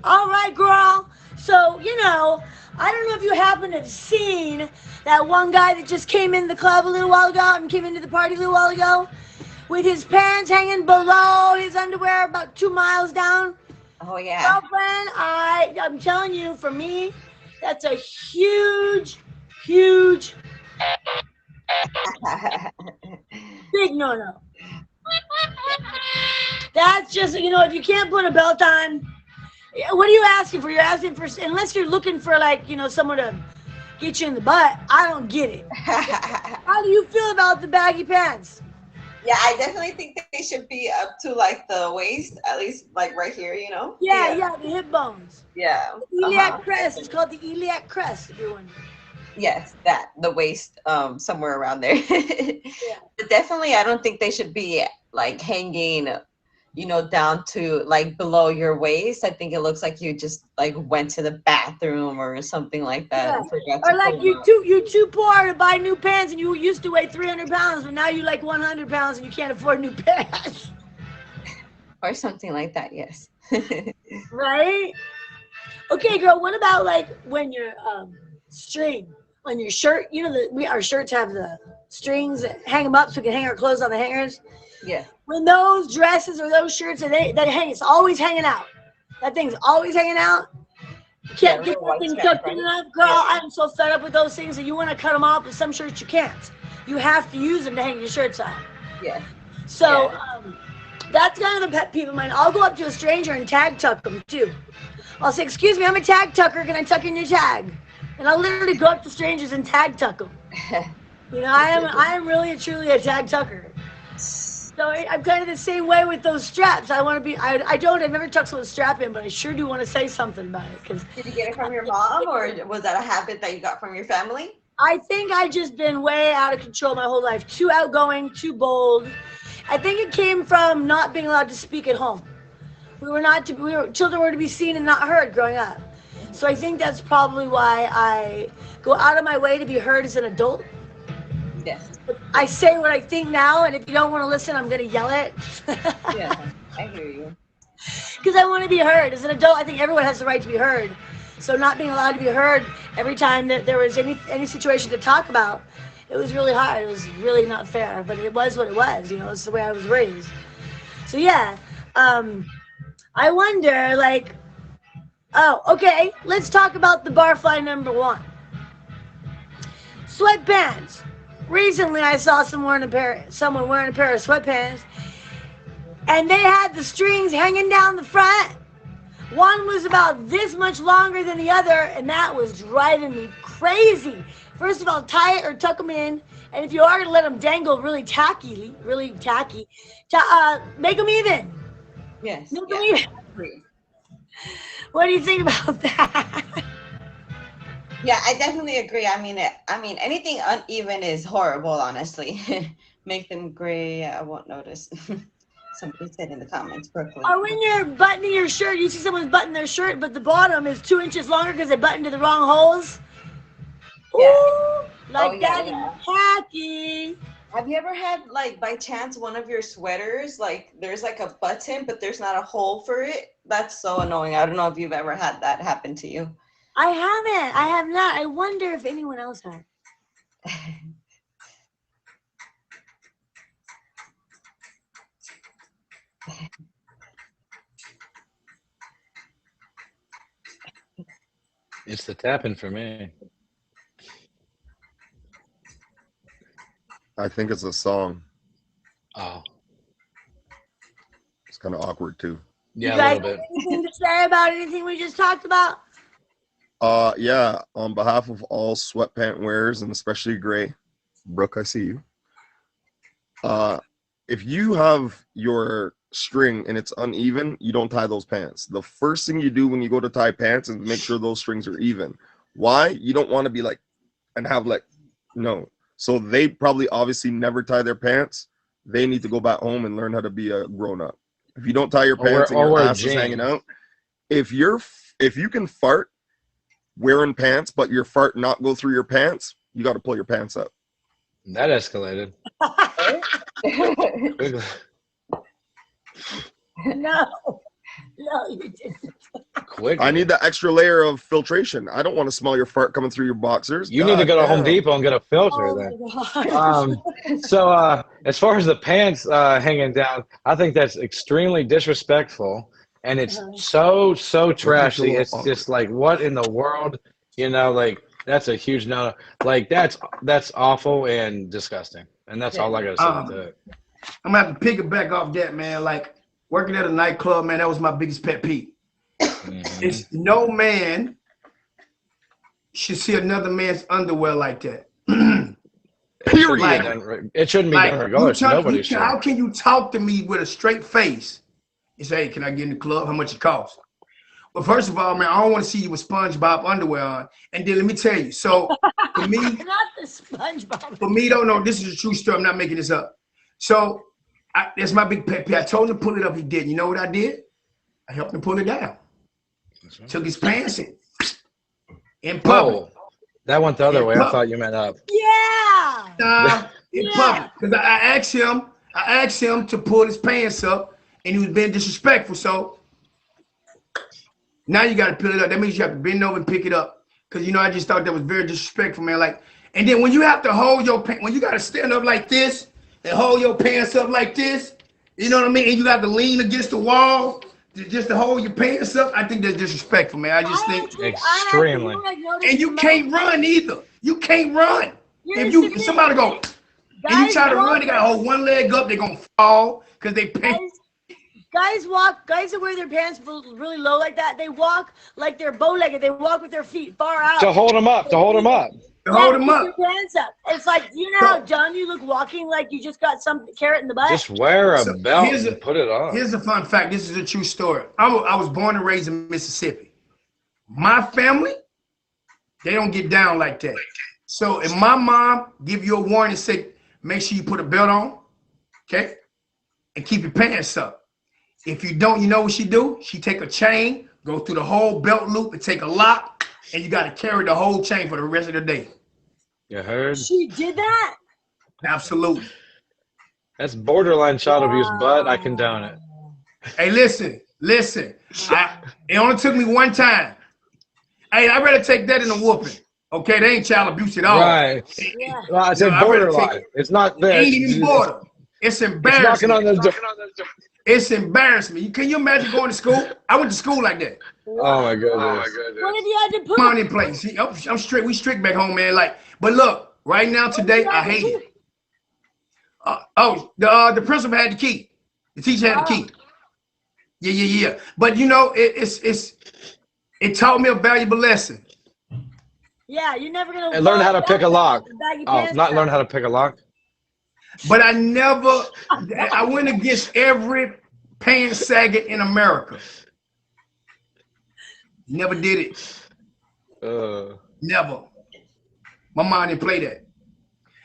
All right, girl. So, I don't know if you happen to have seen that one guy that just came in the club a little while ago and came into the party a little while ago with his pants hanging below his underwear about 2 miles down. Oh yeah. Girlfriend, I'm telling you, for me, that's a huge, huge, big no-no. That's just, if you can't put a belt on, what are you asking for? You're asking for, unless you're looking for like, someone to get you in the butt. I don't get it. How do you feel about the baggy pants? Yeah, I definitely think that they should be up to like the waist, at least like right here, Yeah, the hip bones. Yeah. The iliac crest. It's called the iliac crest, if you're wondering. Yes, the waist, somewhere around there. But definitely, I don't think they should be like hanging, down to like below your waist. I think it looks like you just like went to the bathroom or something like that. And forgot to or like you too poor to buy new pants, and you used to weigh 300 pounds, but now you like 100 pounds and you can't afford new pants. Or something like that. Yes. Right? Okay, girl. What about like when you're string on your shirt? Our shirts have the strings that hang them up so we can hang our clothes on the hangers. Yeah. When those dresses or those shirts that hang, it's always hanging out. That thing's always hanging out. You can't get that thing tucked in enough, girl. Yeah. I'm so fed up with those things that you want to cut them off, but some shirts you can't. You have to use them to hang your shirts on. Yeah. So that's kind of a pet peeve of mine. I'll go up to a stranger and tag tuck them too. I'll say, "Excuse me, I'm a tag tucker. Can I tuck in your tag?" And I'll literally go up to strangers and tag tuck them. I am really truly a tag tucker. So I'm kind of the same way with those straps. I want to be. I've never tucked someone's strap in, but I sure do want to say something about it. Did you get it from your mom, or was that a habit that you got from your family? I think I've just been way out of control my whole life. Too outgoing, too bold. I think it came from not being allowed to speak at home. Children were to be seen and not heard growing up. So I think that's probably why I go out of my way to be heard as an adult. Yes. I say what I think now, and if you don't want to listen, I'm going to yell it. Yeah, I hear you. Because I want to be heard. As an adult, I think everyone has the right to be heard. So not being allowed to be heard every time that there was any situation to talk about, it was really hard. It was really not fair, but it was what it was. It's the way I was raised. So yeah, I wonder, like, okay, let's talk about the barfly number 1. Sweatpants. Recently, I saw someone wearing a pair of sweatpants, and they had the strings hanging down the front. One was about this much longer than the other, and that was driving me crazy. First of all, tie it or tuck them in, and if you are going to let them dangle really tacky, make them even. Yes. Make them even. What do you think about that? Yeah, I definitely agree. I mean, anything uneven is horrible, honestly. Make them gray. I won't notice. Somebody said in the comments, Brooklyn. Or when you're buttoning your shirt, you see someone's buttoning their shirt, but the bottom is 2 inches longer because they buttoned to the wrong holes. Yeah. Ooh, that is tacky. Have you ever had, like, by chance, one of your sweaters, like, there's like a button, but there's not a hole for it? That's so annoying. I don't know if you've ever had that happen to you. I haven't. I have not. I wonder if anyone else has. It's the tapping for me. I think it's a song. Oh. It's kind of awkward too. Yeah, you guys a little bit. Have anything to say about anything we just talked about? Yeah, on behalf of all sweatpant wearers, and especially Gray, Brooke, I see you. If you have your string and it's uneven, you don't tie those pants. The first thing you do when you go to tie pants is make sure those strings are even. Why? You don't want to be like, and have like, no. So they probably obviously never tie their pants. They need to go back home and learn how to be a grown up. If you don't tie your pants and your ass is hanging out, if you can fart wearing pants, but your fart not go through your pants, you got to pull your pants up. That escalated. No, you didn't. Quick. I need that extra layer of filtration. I don't want to smell your fart coming through your boxers. You need to go to Home Depot and get a filter then. So as far as the pants hanging down, I think that's extremely disrespectful, and it's so trashy. It's just like, what in the world? Like, that's a huge no. Like, that's awful and disgusting, and that's all I gotta say to it. I'm gonna have to piggyback off that, man. Like working at a nightclub, man, that was my biggest pet peeve. It's no man should see another man's underwear like that. Period. It shouldn't be done regardless. Nobody should. How can you talk to me with a straight face and say, hey, can I get in the club? How much it costs? Well, first of all, man, I don't want to see you with SpongeBob underwear on. And then let me tell you, so for me, Not the SpongeBob. for me, don't know, this is a true story. I'm not making this up. So that's my big pet peeve. I told him to pull it up. He did. You know what I did? I helped him pull it down. Took his pants in public. Oh, that went the other way. I thought you meant up. Yeah. In public. Because I asked him to pull his pants up, and he was being disrespectful. So now you got to pull it up. That means you have to bend over and pick it up. Because, you know, I just thought that was very disrespectful, man. Like, and then when you have to hold your pants, when you got to stand up like this and hold your pants up like this, you know what I mean? And you got to lean against the wall just to hold your pants up. I think that's disrespectful, man. I just think extremely. And you can't run either. You can't run. If somebody go, and you try to run, they got to hold one leg up, they're going to fall because they pants. Guys that wear their pants really low like that, they walk like they're bow-legged. They walk with their feet far out. To hold them up. Hold them up. Your pants up. It's like, you know how John, you look walking like you just got some carrot in the butt? Just wear a belt and put it on. Here's a fun fact. This is a true story. I was born and raised in Mississippi. My family, they don't get down like that. So if my mom give you a warning and say, make sure you put a belt on, okay? And keep your pants up. If you don't, you know what she do? She take a chain, go through the whole belt loop and take a lock, and you got to carry the whole chain for the rest of the day. You heard? She did that? Absolutely. That's borderline child abuse, but I condone it. Hey, listen. It only took me one time. Hey, I'd rather take that than a whooping. Okay, they ain't child abuse at all. Right. Yeah. Well, I said borderline. It's not this. It ain't even border. It's embarrassing. It's knocking on the door. It's embarrassing. Can you imagine going to school? I went to school like that. Oh my goodness. What if you had to put? Come on in place. See, I'm strict. We strict back home, man. Like, but look, right now today, I hate it. The principal had the key. The teacher had the key. Yeah. But you know, it taught me a valuable lesson. Yeah, you're never gonna. And learn how to pick a lock. Oh, not learn how to pick a lock. But I went against every pants sagging in America. Never did it. Never. My mom didn't play that.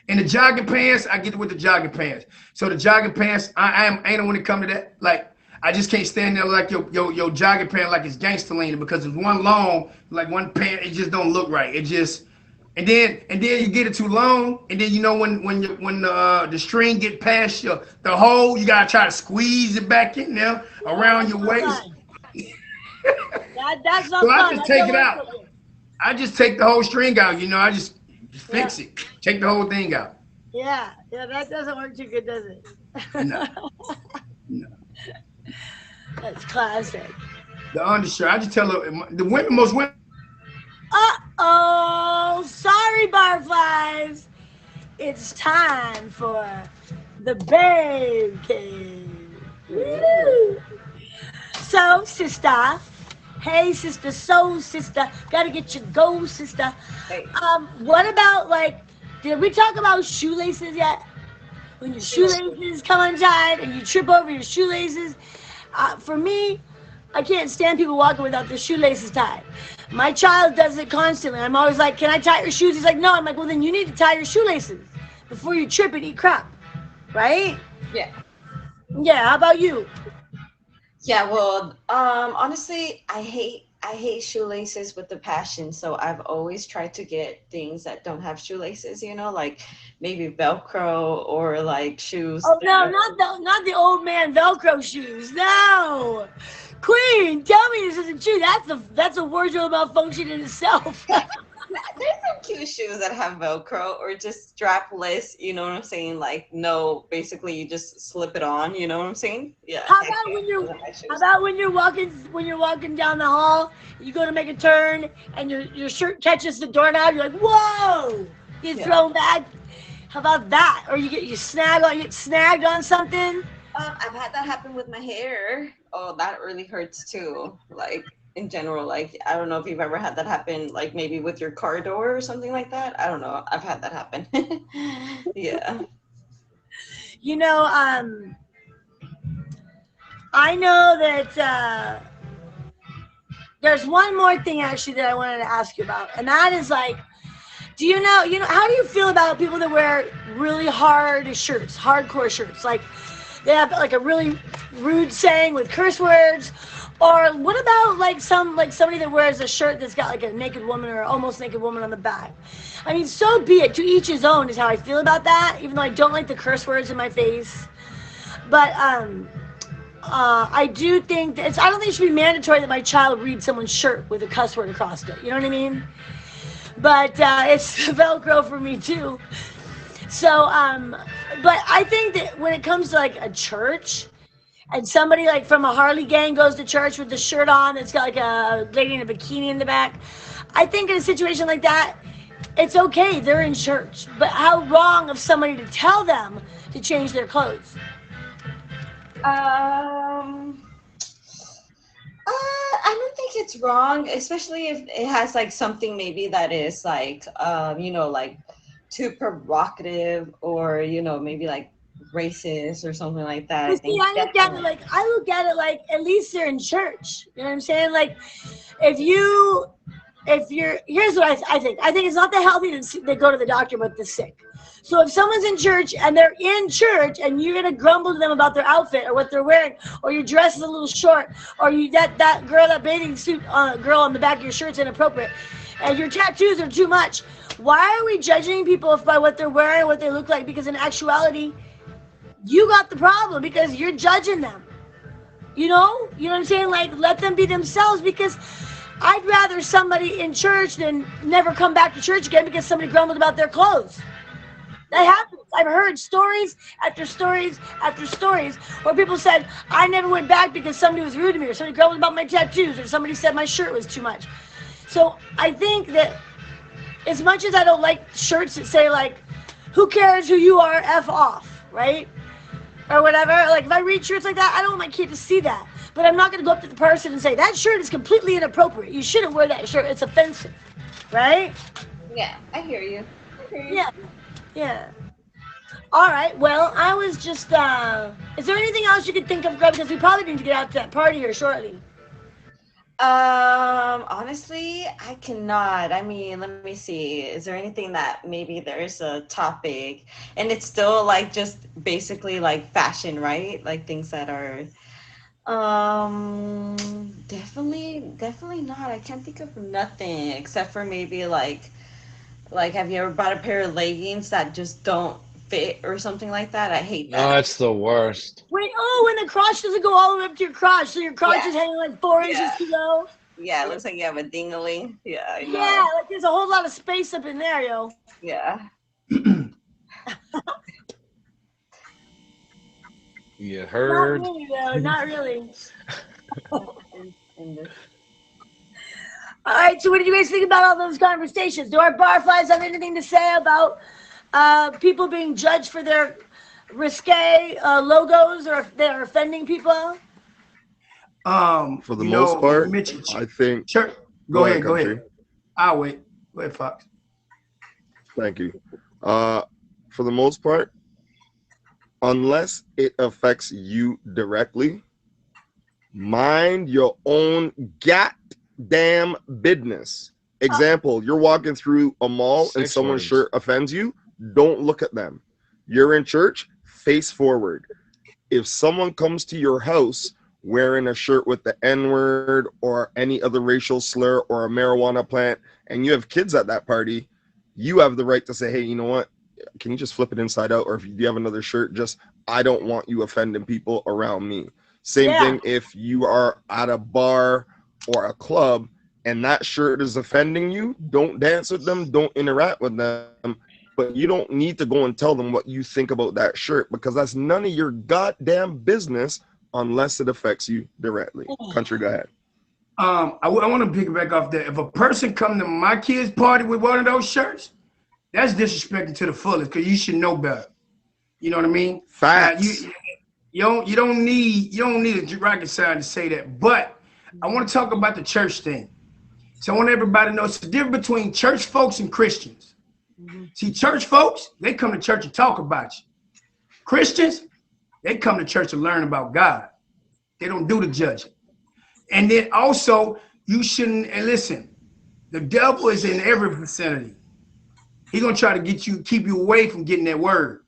And the jogging pants, I get it with the jogging pants. So the jogging pants, I ain't when it come to that. Like, I just can't stand there like your jogging pants like it's gangster leaning because it's one long, like one pant, it just don't look right. It just. And then you get it too long, and then you know when the string get past the hole, you gotta try to squeeze it back in there around your waist. That's not So fun. I just take it out. I just take the whole string out. You know, I just fix it. Take the whole thing out. Yeah, that doesn't work too good, does it? No. That's classic. The undershirt. I just tell the women, most women. Uh-oh, sorry, barflies. It's time for the babe cave. Woo. So, sister, hey, sister, soul sister, gotta get your gold, sister. Hey. What about, like, did we talk about shoelaces yet? When your shoelaces come untied and you trip over your shoelaces. For me, I can't stand people walking without their shoelaces tied. My child does it constantly. I'm always like, can I tie your shoes? He's like, no. I'm like, well, then you need to tie your shoelaces before you trip and eat crap. Right? Yeah. Yeah, how about you? Yeah, well, honestly, I hate shoelaces with a passion. So I've always tried to get things that don't have shoelaces, you know, like maybe Velcro or like shoes. Oh, no, not the old man Velcro shoes. No. Queen, tell me this isn't true. That's a wardrobe malfunction in itself. There's some cute shoes that have Velcro or just strapless, you know what I'm saying? Like, no, basically you just slip it on, you know what I'm saying? Yeah. How about when you're walking down the hall, you go to make a turn and your shirt catches the doorknob, you're like, whoa! You're thrown back. How about that? Or you get snagged on something? I've had that happen with my hair. Oh, that really hurts too. Like in general, like I don't know if you've ever had that happen, like maybe with your car door or something like that. I don't know. I've had that happen. Yeah. You know, I know that there's one more thing actually that I wanted to ask you about, and that is like, how do you feel about people that wear really hard shirts, hardcore shirts? Like they have like a really rude saying with curse words, or what about like somebody that wears a shirt that's got like a naked woman or almost naked woman on the back? I mean, so be it. To each his own is how I feel about that. Even though I don't like the curse words in my face, but I do think that I don't think it should be mandatory that my child read someone's shirt with a cuss word across it. You know what I mean? But it's Velcro for me too. So, but I think that when it comes to like a church, and somebody like from a Harley gang goes to church with the shirt on, it's got like a lady in a bikini in the back. I think in a situation like that, it's okay. They're in church, but how wrong of somebody to tell them to change their clothes? I don't think it's wrong, especially if it has like something maybe that is like, like too provocative or, maybe like racist or something like that. But see, I look at it like at least they're in church. You know what I'm saying? Like if you're here's what I think. I think it's not that healthy to go to the doctor but the sick. So if someone's in church and they're in church and you're gonna grumble to them about their outfit or what they're wearing, or your dress is a little short, or that bathing suit girl on the back of your shirt's inappropriate, and your tattoos are too much, why are we judging people by what they're wearing, what they look like? Because in actuality, you got the problem because you're judging them. You know what I'm saying? Like let them be themselves, because I'd rather somebody in church than never come back to church again because somebody grumbled about their clothes. That happens. I've heard stories after stories after stories where people said, I never went back because somebody was rude to me, or somebody grumbled about my tattoos, or somebody said my shirt was too much. So I think that as much as I don't like shirts that say like, who cares who you are, F off, right? Or whatever. Like if I read shirts like that, I don't want my kid to see that. But I'm not going to go up to the person and say, that shirt is completely inappropriate. You shouldn't wear that shirt. It's offensive. Right? Yeah, I hear you. Yeah. Yeah. All right. Well, I was just, is there anything else you could think of, Greg? Because we probably need to get out to that party here shortly. Honestly, I cannot. I mean, let me see. Is there anything that maybe there's a topic and it's still like just basically like fashion, right? Like things that are definitely not. I can't think of nothing except for maybe like have you ever bought a pair of leggings that just don't fit or something like that? I hate that. No, it's the worst. Wait, when the crotch doesn't go all the way up to your crotch, so your crotch is hanging like 4 inches below. Yeah, it looks like you have a dingling. Yeah, I know. Yeah, like there's a whole lot of space up in there, yo. Yeah. You heard? Not really, though. Not really. All right, so what did you guys think about all those conversations? Do our barflies have anything to say about people being judged for their risque logos, or if they're offending people? For the most part, I think. Sure. Go ahead. Country. I'll wait. Go ahead, Fox. Thank you. For the most part, unless it affects you directly, mind your own goddamn business. Example, you're walking through a mall and someone's shirt offends you, don't look at them. You're in church, face forward. If someone comes to your house wearing a shirt with the N-word or any other racial slur or a marijuana plant, and you have kids at that party, you have the right to say, hey, you know what? Can you just flip it inside out? Or if you have another shirt, just, I don't want you offending people around me. Same thing if you are at a bar or a club and that shirt is offending you, don't dance with them, don't interact with them. But you don't need to go and tell them what you think about that shirt, because that's none of your goddamn business unless it affects you directly. Country, go ahead. I want to pick back off that. If a person come to my kid's party with one of those shirts, That's disrespecting to the fullest because you should know better. You know what I mean? Facts. You don't need a rocket science to say that. But I want to talk about the church thing. So I want everybody to know it's the difference between church folks and Christians. See, church folks, they come to church to talk about you. Christians, they come to church to learn about God. They don't do the judging. And then also, you shouldn't, and listen, the devil is in every vicinity. He's gonna try to keep you away from getting that word.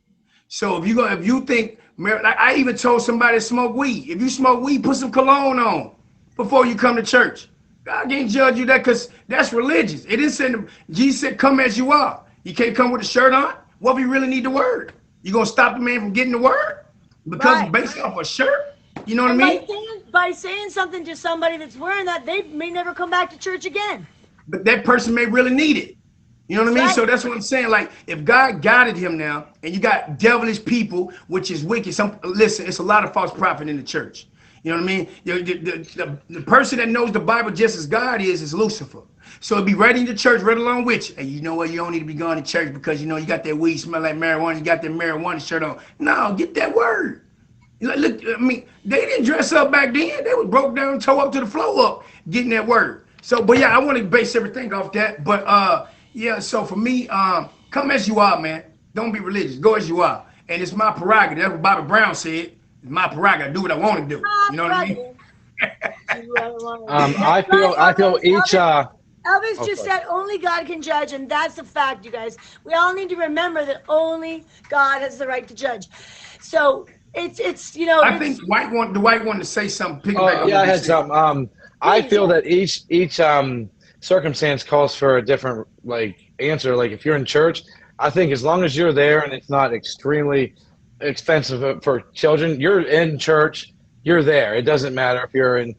So if you think, like I even told somebody to smoke weed. If you smoke weed, put some cologne on before you come to church. God can't judge you that because that's religious. It didn't say, Jesus said, come as you are. You can't come with a shirt on. What if you really need the word? You gonna stop the man from getting the word? Because based off a shirt? You know what I mean? By saying something to somebody that's wearing that, they may never come back to church again. But that person may really need it. You know what I mean? Right. So that's what I'm saying. Like, if God guided him now, and you got devilish people, which is wicked. Listen, it's a lot of false prophet in the church. You know what I mean? The person that knows the Bible just as God is Lucifer. So it'd be right in the church, right along with you. Hey, you know what? You don't need to be going to church because you got that weed smell like marijuana. You got that marijuana shirt on. No, get that word. Look, I mean, they didn't dress up back then. They was broke down, toe up to the floor up, getting that word. So, but yeah, I want to base everything off that. But yeah, so for me, come as you are, man. Don't be religious. Go as you are. And it's my prerogative. That's what Bobby Brown said. It's my prerogative. I do what I want to do. You know what I mean? I feel each. Elvis just said only God can judge, and that's a fact, you guys. We all need to remember that only God has the right to judge. So it's I think the white one to say something. Yeah, I had something. I feel that each circumstance calls for a different answer. Like if you're in church, I think as long as you're there and it's not extremely expensive for children, you're in church, you're there. It doesn't matter if you're in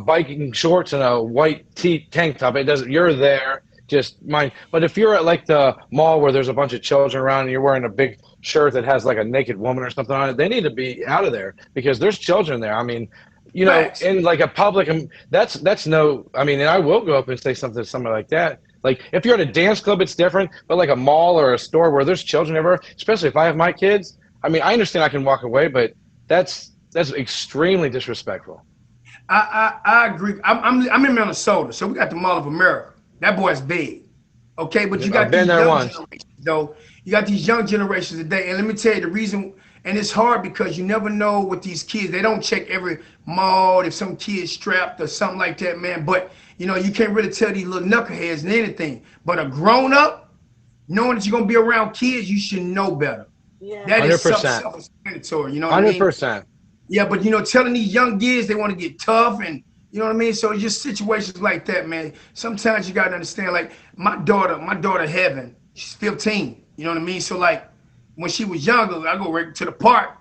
biking shorts and a white tank top. You're there. Just mind. But if you're at like the mall where there's a bunch of children around and you're wearing a big shirt that has like a naked woman or something on it, they need to be out of there because there's children there. I mean, in like a public, that's no, I mean, and I will go up and say something to somebody like that. Like if you're at a dance club, it's different, but like a mall or a store where there's children everywhere, especially if I have my kids, I mean, I understand I can walk away, but that's extremely disrespectful. I agree. I'm in Minnesota, so we got the Mall of America. That boy's big. Okay, but you got these young generations, though. You got these young generations today, and let me tell you the reason. And it's hard because you never know what these kids, they don't check every mall if some kid's strapped or something like that, man. But, you can't really tell these little knuckleheads and anything. But a grown-up, knowing that you're going to be around kids, you should know better. Yeah. That 100%. Is self-explanatory, you know what 100%. I mean? Yeah, but, telling these young kids they want to get tough and, you know what I mean? So it's just situations like that, man. Sometimes you got to understand, like, my daughter Heaven, she's 15, you know what I mean? So, like, when she was younger, I go right to the park.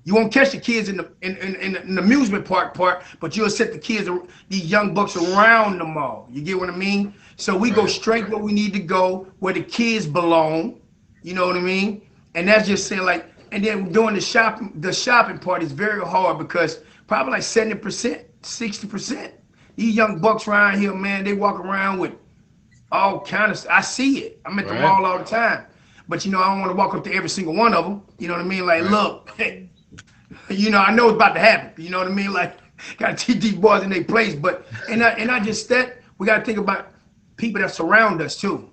You won't catch the kids in the amusement park part, but you'll set the kids, these young bucks around the mall. You get what I mean? So we go straight where we need to go, where the kids belong. You know what I mean? And that's just saying like, and then doing the shopping part is very hard because probably like 70%, 60%. These young bucks around here, man, they walk around with all kind of, I see it. I'm at the mall all the time. But, I don't want to walk up to every single one of them. You know what I mean? Like, look, hey, I know it's about to happen. You know what I mean? Like, got to teach these boys in their place. But, we got to think about people that surround us, too.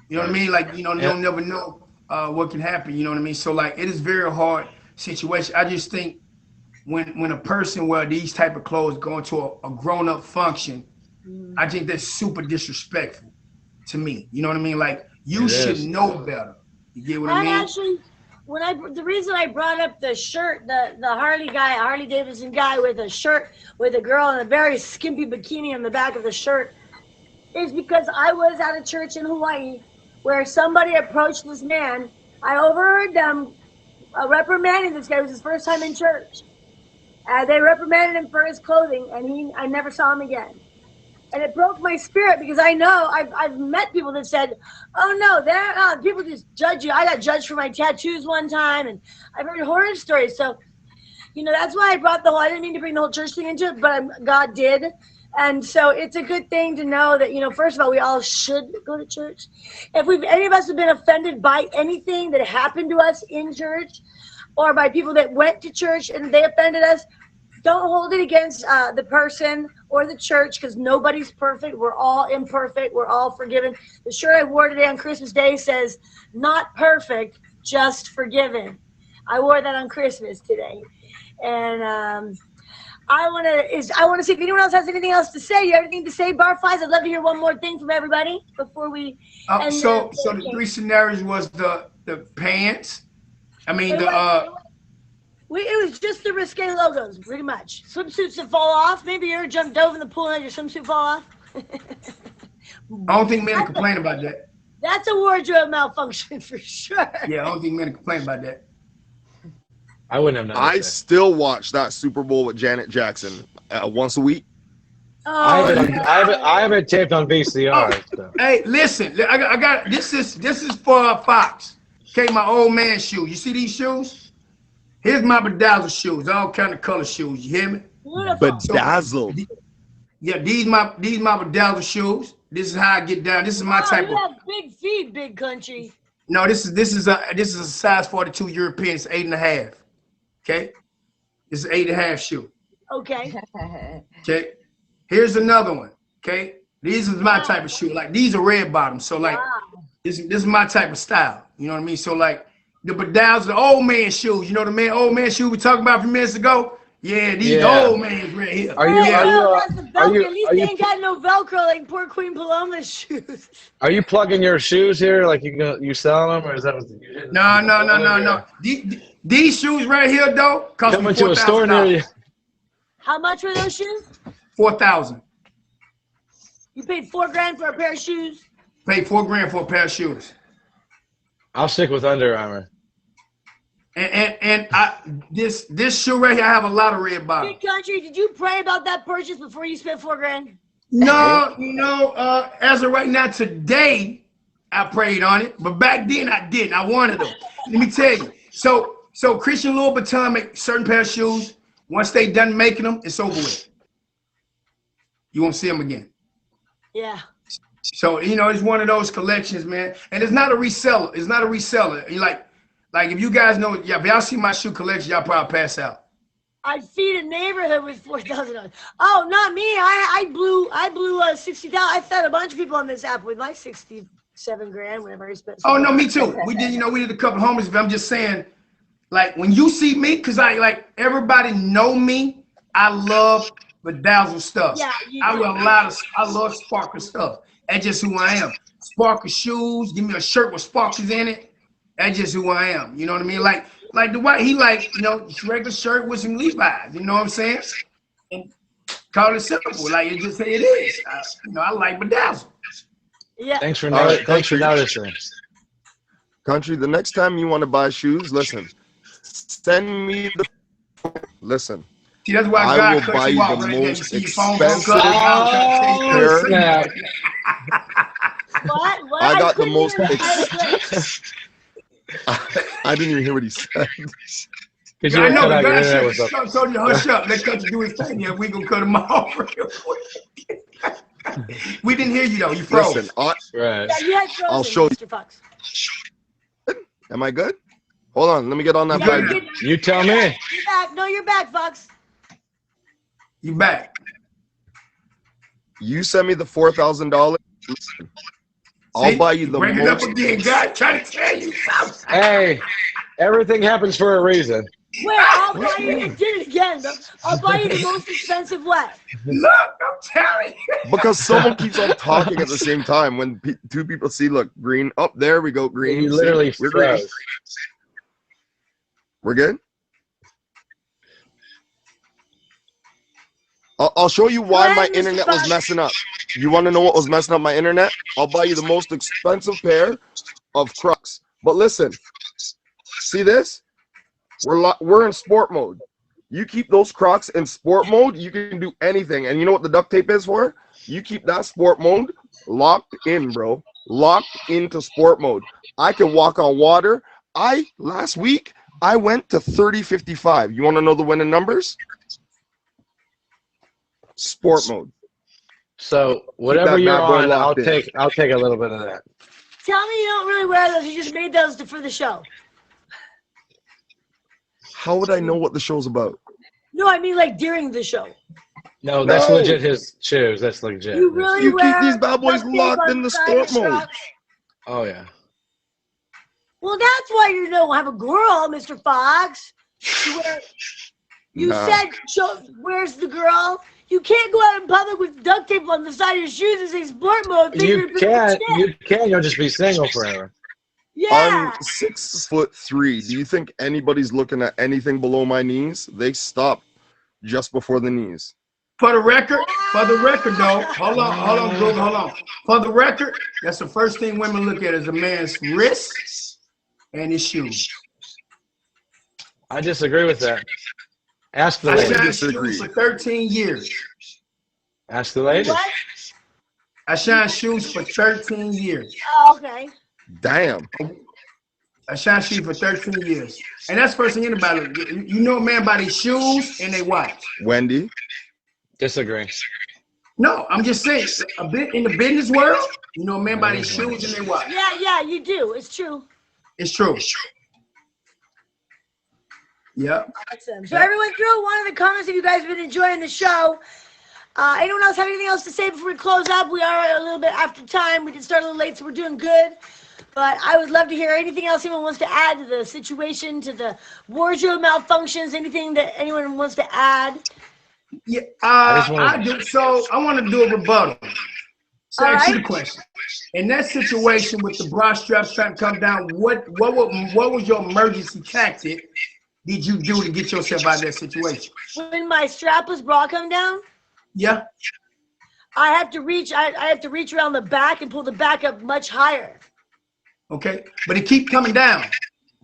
You know what I mean? Like, you don't never know what can happen. You know what I mean? So, like, it is very hard situation. I just think when a person wear these type of clothes going to a grown-up function, I think that's super disrespectful to me. You know what I mean? Like, you should know better. You get what I mean? Actually, the reason I brought up the shirt, the Harley Davidson guy with a shirt with a girl in a very skimpy bikini on the back of the shirt, is because I was at a church in Hawaii where somebody approached this man. I overheard them reprimanding this guy. It was his first time in church. They reprimanded him for his clothing, and I never saw him again. And it broke my spirit because I know I've met people that said, "Oh no, people just judge you." I got judged for my tattoos one time, and I've heard horror stories. So, that's why I brought I didn't mean to bring the whole church thing into it, but God did, And so it's a good thing to know that, first of all, we all should go to church. If any of us have been offended by anything that happened to us in church or by people that went to church and they offended us, don't hold it against the person or the church, because nobody's perfect. We're all imperfect. We're all forgiven. The shirt I wore today on Christmas Day says, "Not perfect, just forgiven." I wore that on Christmas today. And I want to see if anyone else has anything else to say. You have anything to say, Barflies? I'd love to hear one more thing from everybody before we end. So the three scenarios was the pants. I mean, it was just the risque logos, pretty much. Swimsuits that fall off. Maybe you ever jumped dove in the pool and your swimsuit fall off. I don't think men complain about that. That's a wardrobe malfunction for sure. Yeah, I don't think men complain about that. I wouldn't have known. I still watch that Super Bowl with Janet Jackson once a week. I have it taped on VCR. So. Hey, listen, I got this is for Fox. Okay, my old man shoes. You see these shoes? Here's my bedazzled shoes, all kind of color shoes. You hear me? Bedazzled. Yeah, these my bedazzled shoes. This is how I get down. This is my type you have big feet, big country. No, this is a size 42 European. It's 8.5. Okay, this is 8.5 shoe. Okay. Okay, here's another one. Okay, these is my type of shoe. Like these are red bottoms. So like this is my type of style. You know what I mean? So like the bedazzled, the old man shoes. You know the old man shoe we talked about a few minutes ago. Yeah, these old man's right here. Are you At least they ain't got no Velcro like poor Queen Paloma's shoes. Are you plugging your shoes here? Like you selling them, or is that what you did? No. These shoes right here though cost Coming me to a store near you. How much were those shoes? $4,000. You paid $4,000 for a pair of shoes? Paid $4,000 for a pair of shoes. I'll stick with Under Armour. And this shoe right here, I have a lot of red bottoms. Big country, did you pray about that purchase before you spent $4,000? No, as of right now, today, I prayed on it, but back then I didn't. I wanted them. Let me tell you. So Christian Louboutin make certain pair of shoes. Once they done making them, it's over with. You won't see them again. Yeah. So it's one of those collections, man. And it's not a reseller. It's not a reseller. You like if you guys know, if y'all see my shoe collection, y'all probably pass out. I'd feed a neighborhood with $4,000. Oh, not me. I blew 60,000. I fed a bunch of people on this app with my $67,000 whenever I spent. Oh no, me too. We did a couple homies. But I'm just saying, like when you see me, because everybody know me. I love bedazzled stuff. Yeah, I love sparkle stuff. That's just who I am. Sparkle shoes. Give me a shirt with sparkles in it. That's just who I am. You know what I mean? Like the white, he regular shirt with some Levi's. You know what I'm saying? And call it simple. Like you just say it is. I like bedazzled. Yeah. Thanks for noticing. Country, the next time you want to buy shoes, listen. Send me Listen. See, that's why I will God buy you the most expensive pair. What? I got the most expensive. I didn't even hear what he said. I know, but God told you to hush up. Let Country do his thing. Yeah, we gonna cut him off real quick. We didn't hear you though. You froze. Listen, right. Yeah, you had frozen, I'll show you. Mr. Fox. Am I good? Hold on, let me get on that bike. You tell me. You're back. No, you're back, Fox. You back. You send me the $4,000. I'll buy you the bring most. Bring it up again, God. Trying to tell you something. Hey, everything happens for a reason. Wait, I'll buy you. Did it again. I'll buy you the most expensive what? Look, I'm telling you. Because someone keeps on talking at the same time. When two people see, look, green. Up there we go, green. You literally we're green. We're good. I'll show you why my internet was messing up. You want to know what was messing up my internet? I'll buy you the most expensive pair of Crocs. But listen, see this? We're in sport mode. You keep those Crocs in sport mode, you can do anything. And you know what the duct tape is for? You keep that sport mode locked in, bro. Locked into sport mode. I can walk on water. Last week, I went to 30.55. You want to know the winning numbers? Sport mode. So whatever that you're bad boy on, I'll locked in. take a little bit of that. Tell me you don't really wear those. You just made those for the show. How would I know what the show's about? No, I mean like during the show. No, that's No. legit his shoes. That's legit. You really You wear keep these bad boys duct tape locked on in the side of sport mode. trucks? Oh yeah. Well, that's why you don't have a girl, Mr. Fox. You Nah. said, where's the girl? You can't go out in public with duct tape on the side of your shoes and say sport mode. You can. You'll just be single forever. Yeah. I'm 6'3". Do you think anybody's looking at anything below my knees? They stop just before the knees. For the record though, hold on, Groove, hold on. For the record, that's the first thing women look at is a man's wrists and his shoes. I disagree with that. Ask the I lady. shined disagree. shoes for 13 years. Ask the lady. What? I shined shoes for 13 years. Oh, okay. Damn. I shined shoes for 13 years. And that's the first thing anybody, you know a man by their shoes and they watch. Wendy. Disagree. No, I'm just saying, a bit in the business world, you know a man by their shoes and they watch. Yeah, you do. It's true. It's true. Yep. Awesome. So everyone throw one in the comments if you guys have been enjoying the show. Anyone else have anything else to say before we close up? We are a little bit after time. We did start a little late, so we're doing good. But I would love to hear anything else anyone wants to add to the situation, to the wardrobe malfunctions, anything that anyone wants to add. Yeah, I do. So I want to do a rebuttal. So All ask you right. the question. In that situation with the bra straps trying to come down, what was your emergency tactic did you do to get yourself out of that situation? When my strapless bra come down, Yeah. I have to reach. I have to reach around the back and pull the back up much higher. Okay. But it keep coming down.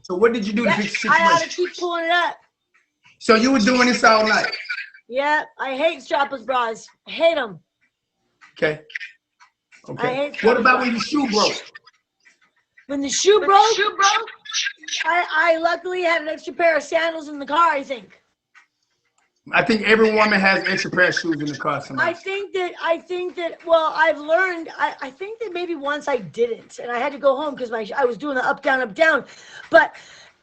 So what did you do to fix the I had to situation? keep pulling it up. So you were doing this all night. Yeah, I hate strapless bras. I hate them. Okay. I Okay. hate What strapless about bras. when your shoe broke? When the shoe broke, I luckily had an extra pair of sandals in the car, I think. I think every woman has an extra pair of shoes in the car I somewhere. think that, well, I've learned, I think that maybe once I didn't, and I had to go home because I was doing the up, down. But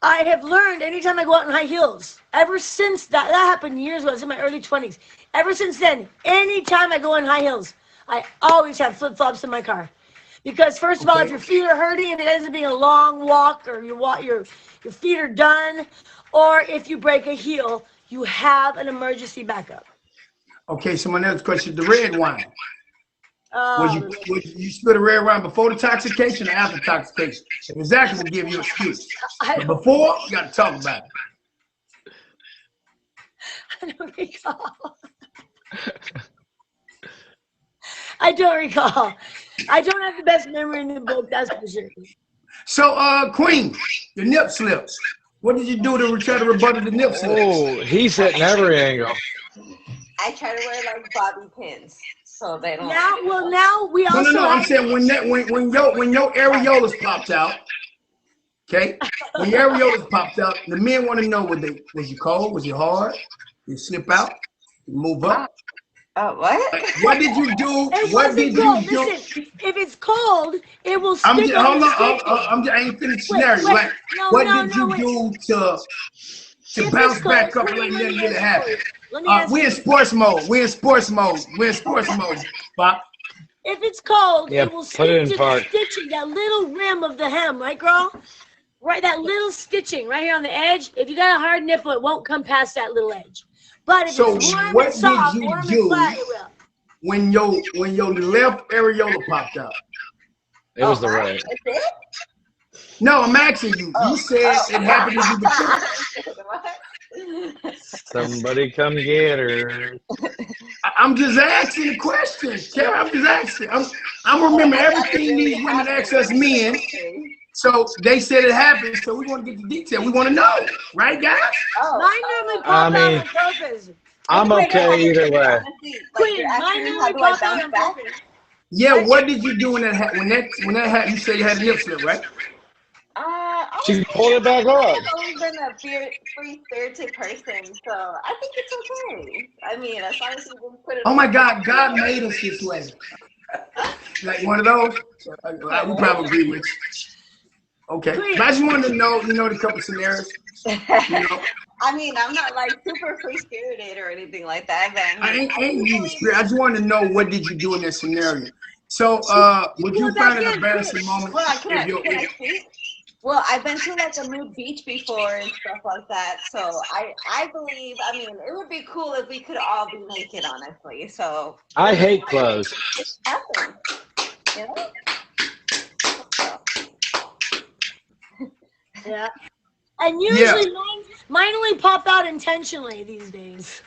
I have learned anytime I go out in high heels, ever since that happened years ago, I was in my early 20s. Ever since then, anytime I go in high heels, I always have flip-flops in my car. Because first of all, if your feet are hurting and it ends up being a long walk, or your feet are done, or if you break a heel, you have an emergency backup. Okay, so my next question, the red wine. Oh, Was you spilled the red wine before the intoxication or after intoxication? If exactly will give you an excuse. I But don't, before, you got to talk about it. I don't recall. I don't recall. I don't have the best memory in the book, that's for sure. So, Queen, your nip slips. What did you do to try to rebuttal the nip slips? Oh, he's hitting every angle. I try to wear like bobby pins so they don't. Now we No, also no, I'm have, saying when your areolas popped out, okay? When your areolas popped out, the men want to know was you cold? Was you hard? Did you slip out? Did you move up? What? What did you do? it What wasn't did cold. you do? Listen, if it's cold, it will stick. I'm just, on hold the on, skin. I ain't finished the Wait, scenario. wait. Like, No, what no, did no, you wait. do to If bounce it's back cold, up and let let me it answer happen? for you. Let me answer We're in for you. sports mode. We're in sports mode. We're in sports mode, Pop. If it's cold, Yeah, it will put it stick in to the park. stitching, that little rim of the hem, right, girl? Right, that little stitching right here on the edge. If you got a hard nipple, it won't come past that little edge. But if So it's warm what and soft, did you warm do? and flat, it will. When your left areola popped out. It was the right. Is it? No, I'm asking you. You said it happened to you before. What? Somebody come get her. I'm just asking the question. Karen, I'm just asking. I'm remember everything these women ask us men. So they said it happened. So we want to get the detail. We want to know, right, guys? Mine normally pop I out mean, on purpose. I'm Wait, okay either way. Queen, mine normally pop out on purpose. Yeah. What did you do when that happened? When that happened, you said you had a nip slip, right? She pulled it back up. I've always been a free-spirited person, so I think it's okay. I mean, as long as you didn't put it. Oh my God, God made us this way. Like one of those. I would probably agree with you. Okay. But I just wanted to know, the couple scenarios. I mean, I'm not like super free-spirited or anything like that. But I ain't you. I just wanted to know what did you do in that scenario. So, would you find an embarrassing moment? Well, can I speak? Well, I've been to like a nude beach before and stuff like that. So I believe, I mean, it would be cool if we could all be naked, honestly. So I hate clothes. It's awesome. You know? Yeah. And usually mine only pop out intentionally these days.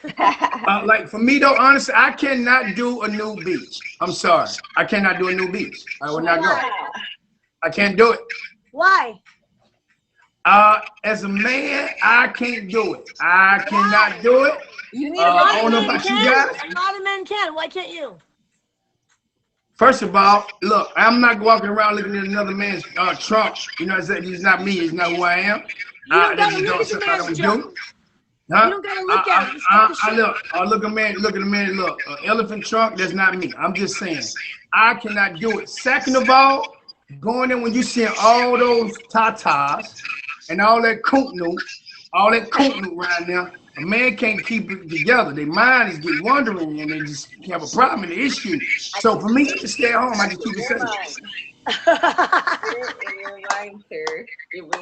Like for me though, honestly, I cannot do a new beach. I'm sorry. I cannot do a new beach. I will not go. I can't do it. Why? As a man, I can't do it. I cannot do it. You need I don't know about you guys. A lot of men can. Why can't you? First of all, look, I'm not walking around looking at another man's trunk. You know, he's not me. He's not who I am. You don't gotta look at the man's trunk. Huh? You don't gotta look at it. Look at a man. Look, elephant trunk. That's not me. I'm just saying, I cannot do it. Second of all, going in when you see all those tatas and all that koontoo around there, a man can't keep it together. Their mind is getting wandering and they just have a problem and an issue. So for me to stay at home, I just keep it safe. in your mind, sir.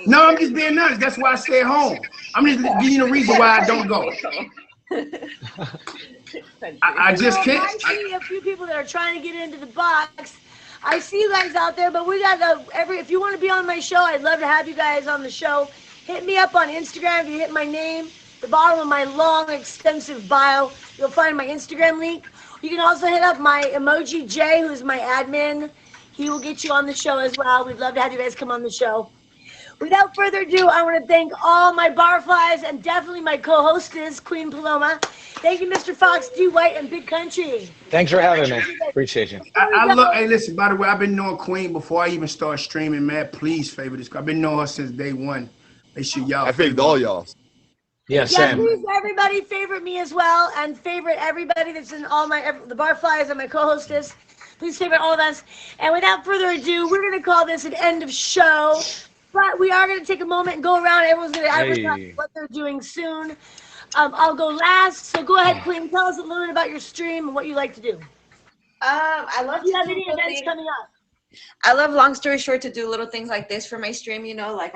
No, I'm just being honest. That's why I stay at home. I'm just giving you the reason why I don't go. I just can't. I see a few people that are trying to get into the box. I see you guys out there, but we got if you want to be on my show, I'd love to have you guys on the show. Hit me up on Instagram. If you hit my name, the bottom of my long, extensive bio, you'll find my Instagram link. You can also hit up my emoji J, who's my admin. He will get you on the show as well. We'd love to have you guys come on the show. Without further ado, I want to thank all my barflies and definitely my co-hostess, Queen Paloma. Thank you, Mr. Fox, D. White, and Big Country. Thanks for having me. Appreciate you. Hey, listen, by the way, I've been knowing Queen before I even started streaming, man. Please favor this. I've been knowing her since day one. Make sure y'all. I favored all y'all. Yeah, Sam. Please, everybody favorite me as well, and favorite everybody that's in all the barflies and my co-hostess. Please favorite all of us. And without further ado, we're going to call this an end of show. But we are going to take a moment and go around. Everyone's going to advertise what they're doing soon. I'll go last. So go ahead, Queen. Tell us a little bit about your stream and what you like to do. I love. Do you have any events coming up? I love, long story short, to do little things like this for my stream. You know, like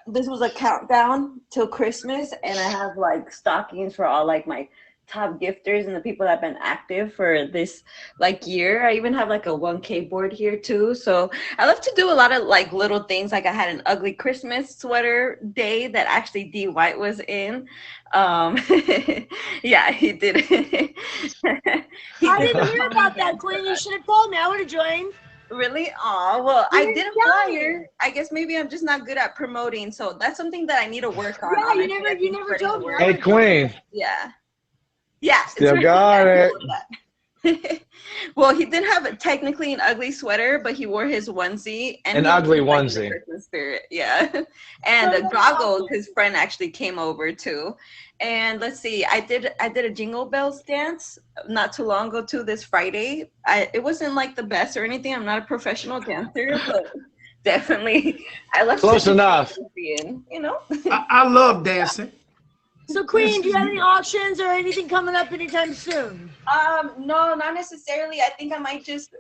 this was a countdown till Christmas, and I have like stockings for all like my top gifters and the people that have been active for this like year. I even have like a 1K board here too. So I love to do a lot of like little things. Like I had an ugly Christmas sweater day that actually D. White was in. Yeah, he did. I didn't hear about that, Queen. You should have told me. I would have joined. Really? Oh, well, I did a flyer. I guess maybe I'm just not good at promoting. So that's something that I need to work on. Yeah, you never told me. Hey, Queen. Yeah. Yeah. Still got it. Well, he did have technically an ugly sweater, but he wore his onesie. And an ugly onesie. Christmas spirit, yeah. And the goggles, his friend actually came over too. And let's see, I did a Jingle Bells dance not too long ago too, this Friday. It wasn't like the best or anything. I'm not a professional dancer, but definitely I love close enough. You know. I love dancing. So, Queen, do you have any auctions or anything coming up anytime soon? No, not necessarily. I think I might just.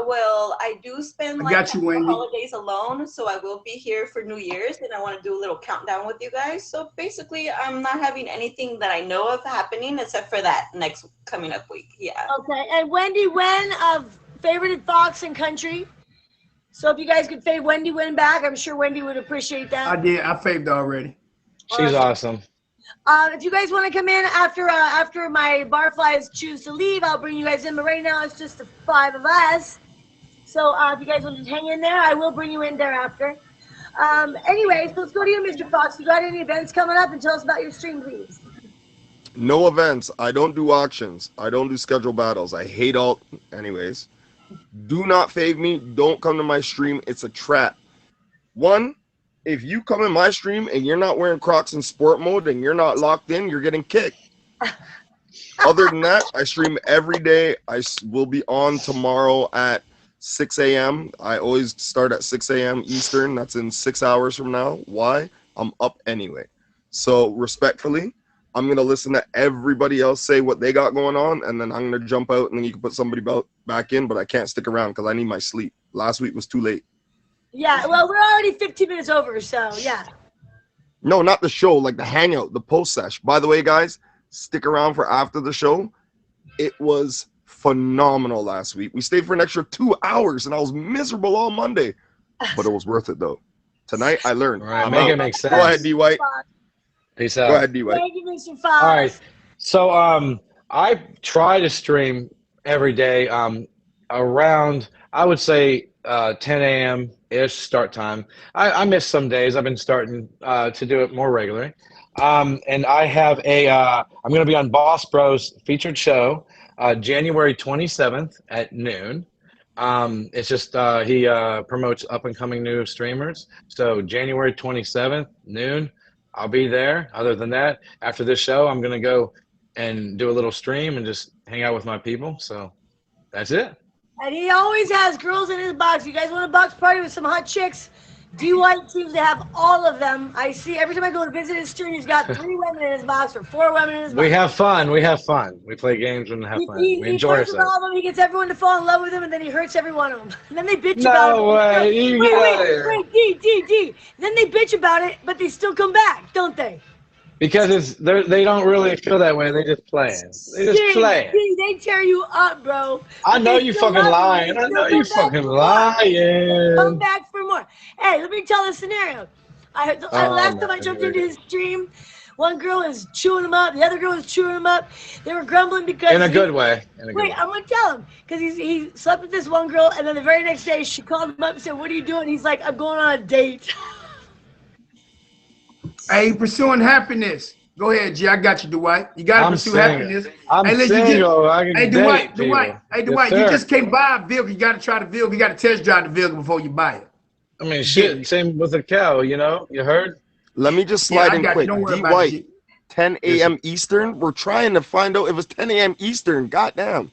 Well, I do spend like the holidays alone, so I will be here for New Year's, and I want to do a little countdown with you guys. So basically, I'm not having anything that I know of happening except for that next coming up week. Yeah. Okay. And Wendy Wen of Favorited Fox and Country. So if you guys could fave Wendy Wen back, I'm sure Wendy would appreciate that. I did. I faved already. She's awesome. If you guys want to come in after my barflies choose to leave, I'll bring you guys in. But right now, it's just the 5 of us. So if you guys want to hang in there, I will bring you in thereafter. Anyways, let's go to you, Mr. Fox. You got any events coming up? And tell us about your stream, please. No events. I don't do auctions. I don't do scheduled battles. I hate all. Anyways, do not fave me. Don't come to my stream. It's a trap. One, if you come in my stream and you're not wearing Crocs in sport mode and you're not locked in, you're getting kicked. Other than that, I stream every day. Will be on tomorrow at 6 a.m. I always start at 6 a.m. Eastern. That's in 6 hours from now. Why? I'm up anyway. So respectfully, I'm going to listen to everybody else say what they got going on, and then I'm going to jump out, and then you can put somebody back in, but I can't stick around because I need my sleep. Last week was too late. Yeah, well, we're already 15 minutes over, so yeah. No, not the show, like the hangout, the post sesh. By the way, guys, stick around for after the show. It was phenomenal last week. We stayed for an extra 2 hours, and I was miserable all Monday, but it was worth it, though. Tonight, I learned. All right, make it make sense. Go ahead, D-White. Peace out. Go ahead, D-White. Thank you, Mr. Fox. All right. So I try to stream every day around, I would say 10 a.m. ish start time. I miss some days. I've been starting to do it more regularly. And I have I'm going to be on Boss Bros featured show January 27th at noon. It's just he promotes up and coming new streamers. So January 27th, noon, I'll be there. Other than that, after this show, I'm going to go and do a little stream and just hang out with my people. So that's it. And he always has girls in his box. You guys want a box party with some hot chicks? D-White seems to have all of them. I see every time I go to visit his stream, he's got 3 women in his box or 4 women in his box. We have fun. We have fun. We play games and have fun. We enjoy puts ourselves. all of them, he gets everyone to fall in love with him, and then he hurts every one of them. And then they bitch No about it. way. You get out of here. Wait, D. Then they bitch about it, but they still come back, don't they? Because they don't really feel that way. They just playing. They just playing. They tear you up, bro. I know you fucking lying. I know you fucking lying. Come back for more. Hey, let me tell a scenario. Last time I jumped into his stream, one girl was chewing him up, the other girl was chewing him up. They were grumbling because in a good way. Wait, I'm gonna tell him because he slept with this one girl, and then the very next day she called him up and said, "What are you doing?" He's like, "I'm going on a date." Hey, pursuing happiness. Go ahead, G. I got you, Dwight. You got to pursue happiness. I'm single. I can hey, date Dwight. Hey, Dwight. Yes, you just can't buy a vehicle. You got to try the vehicle. You got to test drive the vehicle before you buy it. I mean, shit. Same with a cow. You know. You heard? Let me just slide in quick. Don't worry D-White, about it, 10 a.m. Eastern. We're trying to find out if it's 10 a.m. Eastern. Goddamn.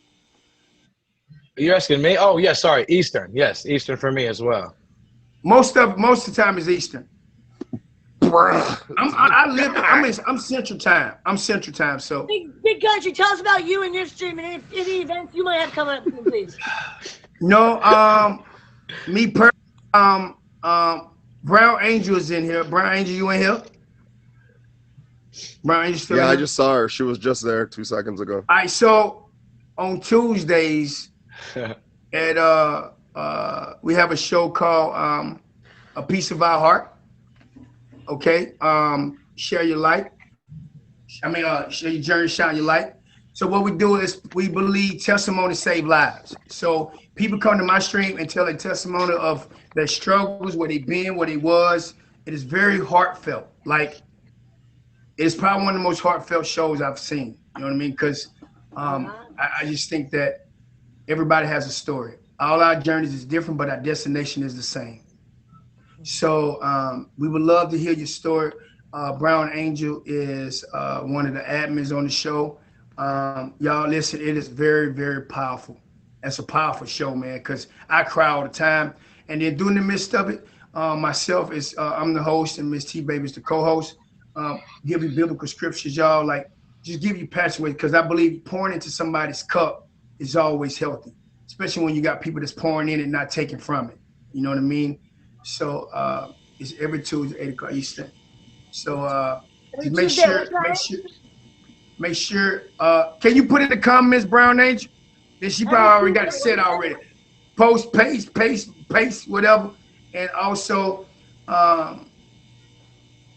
You're asking me? Oh, yeah. Sorry, Eastern. Yes, Eastern for me as well. Most of the time is Eastern. I'm Central Time. I'm Central Time. So big country, tell us about you and your stream and any events you might have coming up, please. No, me personally, Brown Angel is in here. Brown Angel, you in here? Brown Angel still in Yeah, I here? just saw her. She was just there 2 seconds ago. All right, so on Tuesdays at we have a show called A Piece of Our Heart. Okay, share your light. Share your journey, shine your light. So what we do is we believe testimony save lives. So people come to my stream and tell a testimony of their struggles, where they've been, where they was. It is very heartfelt. Like, it's probably one of the most heartfelt shows I've seen. You know what I mean? Because I just think that everybody has a story. All our journeys is different, but our destination is the same. So we would love to hear your story. Brown Angel is one of the admins on the show. Y'all listen, it is very, very powerful. It's a powerful show, man, because I cry all the time. And then during the midst of it, myself is I'm the host and Miss T-Baby is the co-host. Give you biblical scriptures, y'all. Like, just give you passion with, because I believe pouring into somebody's cup is always healthy, especially when you got people that's pouring in and not taking from it. You know what I mean? So it's every Tuesday, 8 o'clock Eastern. So make sure. Can you put in the comments, Brown Angel? Then she probably already got it set already. Post, paste, whatever. And also,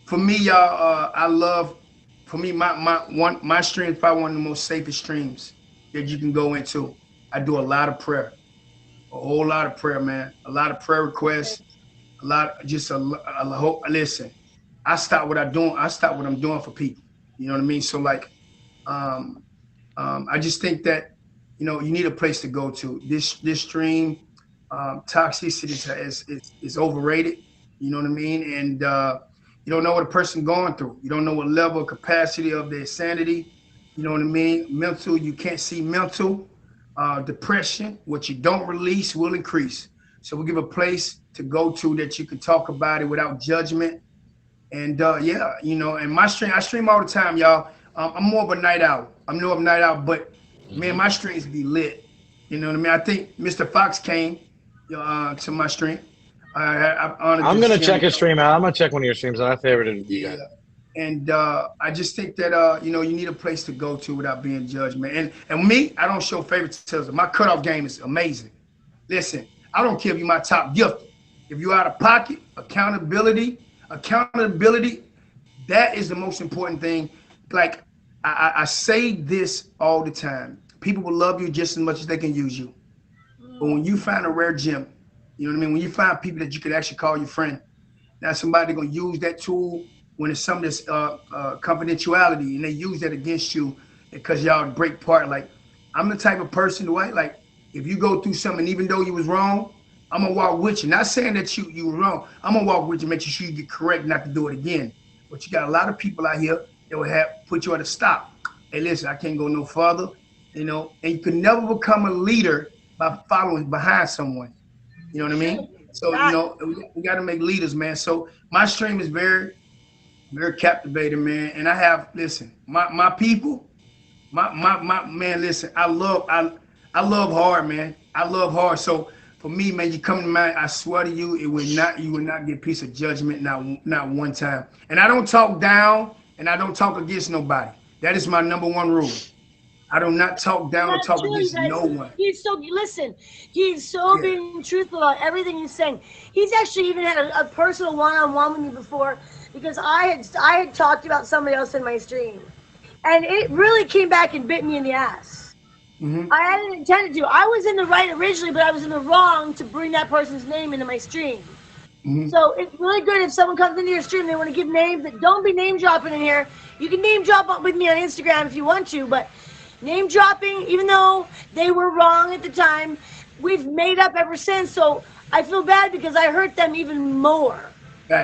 for me, y'all, I love. For me, my stream is probably one of the most safest streams that you can go into. I do a lot of prayer, a whole lot of prayer, man. A lot of prayer requests. Listen, I stop what I'm doing. I stop what I'm doing for people. You know what I mean? So like, I just think that, you need a place to go to. This stream, toxicity is overrated. You know what I mean? And you don't know what a person going through. You don't know what level of capacity of their sanity. You know what I mean? Mental, you can't see mental. Depression, what you don't release will increase. So we give a place to go to that you can talk about it without judgment. And yeah, you know, and I stream all the time, y'all. I'm more of a night owl. I'm more of a night owl, but man, Hmm. my streams be lit. You know what I mean? I think Mr. Fox came to my stream. I'm honored I'm to gonna see him. check his stream out. I'm gonna check one of your streams out. I favorited you Yeah. guys. And I just think that you know, you need a place to go to without being judged, man. And me, I don't show favoritism. My cutoff game is amazing. Listen, I don't care if you're my top gift. If you're out of pocket, accountability, that is the most important thing. Like I say this all the time. People will love you just as much as they can use you. But when you find a rare gem, you know what I mean? When you find people that you could actually call your friend, now somebody gonna use that tool when it's some of this confidentiality, and they use that against you because y'all break part. Like I'm the type of person, Dwight. Like if you go through something, even though you was wrong, I'm gonna walk with you. Not saying that you were wrong. I'm gonna walk with you, make sure you get correct, not to do it again. But you got a lot of people out here that will have put you at a stop. Hey, listen, I can't go no further. You know, and you can never become a leader by following behind someone. You know what I mean? So, you That, know, we got to make leaders, man. So my stream is very, very captivating, man. And I have, listen, my people, my man, listen, I love hard, man. I love hard. So for me, man, you come to mind, I swear to you, you would not get a piece of judgment, not one time. And I don't talk down and I don't talk against nobody. That is my number one rule. I do not talk down or that's talk true, you against guys. no one. He's so listen. He's so Yeah. being truthful about everything he's saying. He's actually even had a personal one-on-one with me before because I had talked about somebody else in my stream, and it really came back and bit me in the ass. Hmm. I hadn't intended to. I was in the right originally, but I was in the wrong to bring that person's name into my stream. Hmm. So it's really good if someone comes into your stream, they want to give names. That don't be name dropping in here. You can name drop with me on Instagram if you want to, but name dropping, even though they were wrong at the time, we've made up ever since. So I feel bad because I hurt them even more.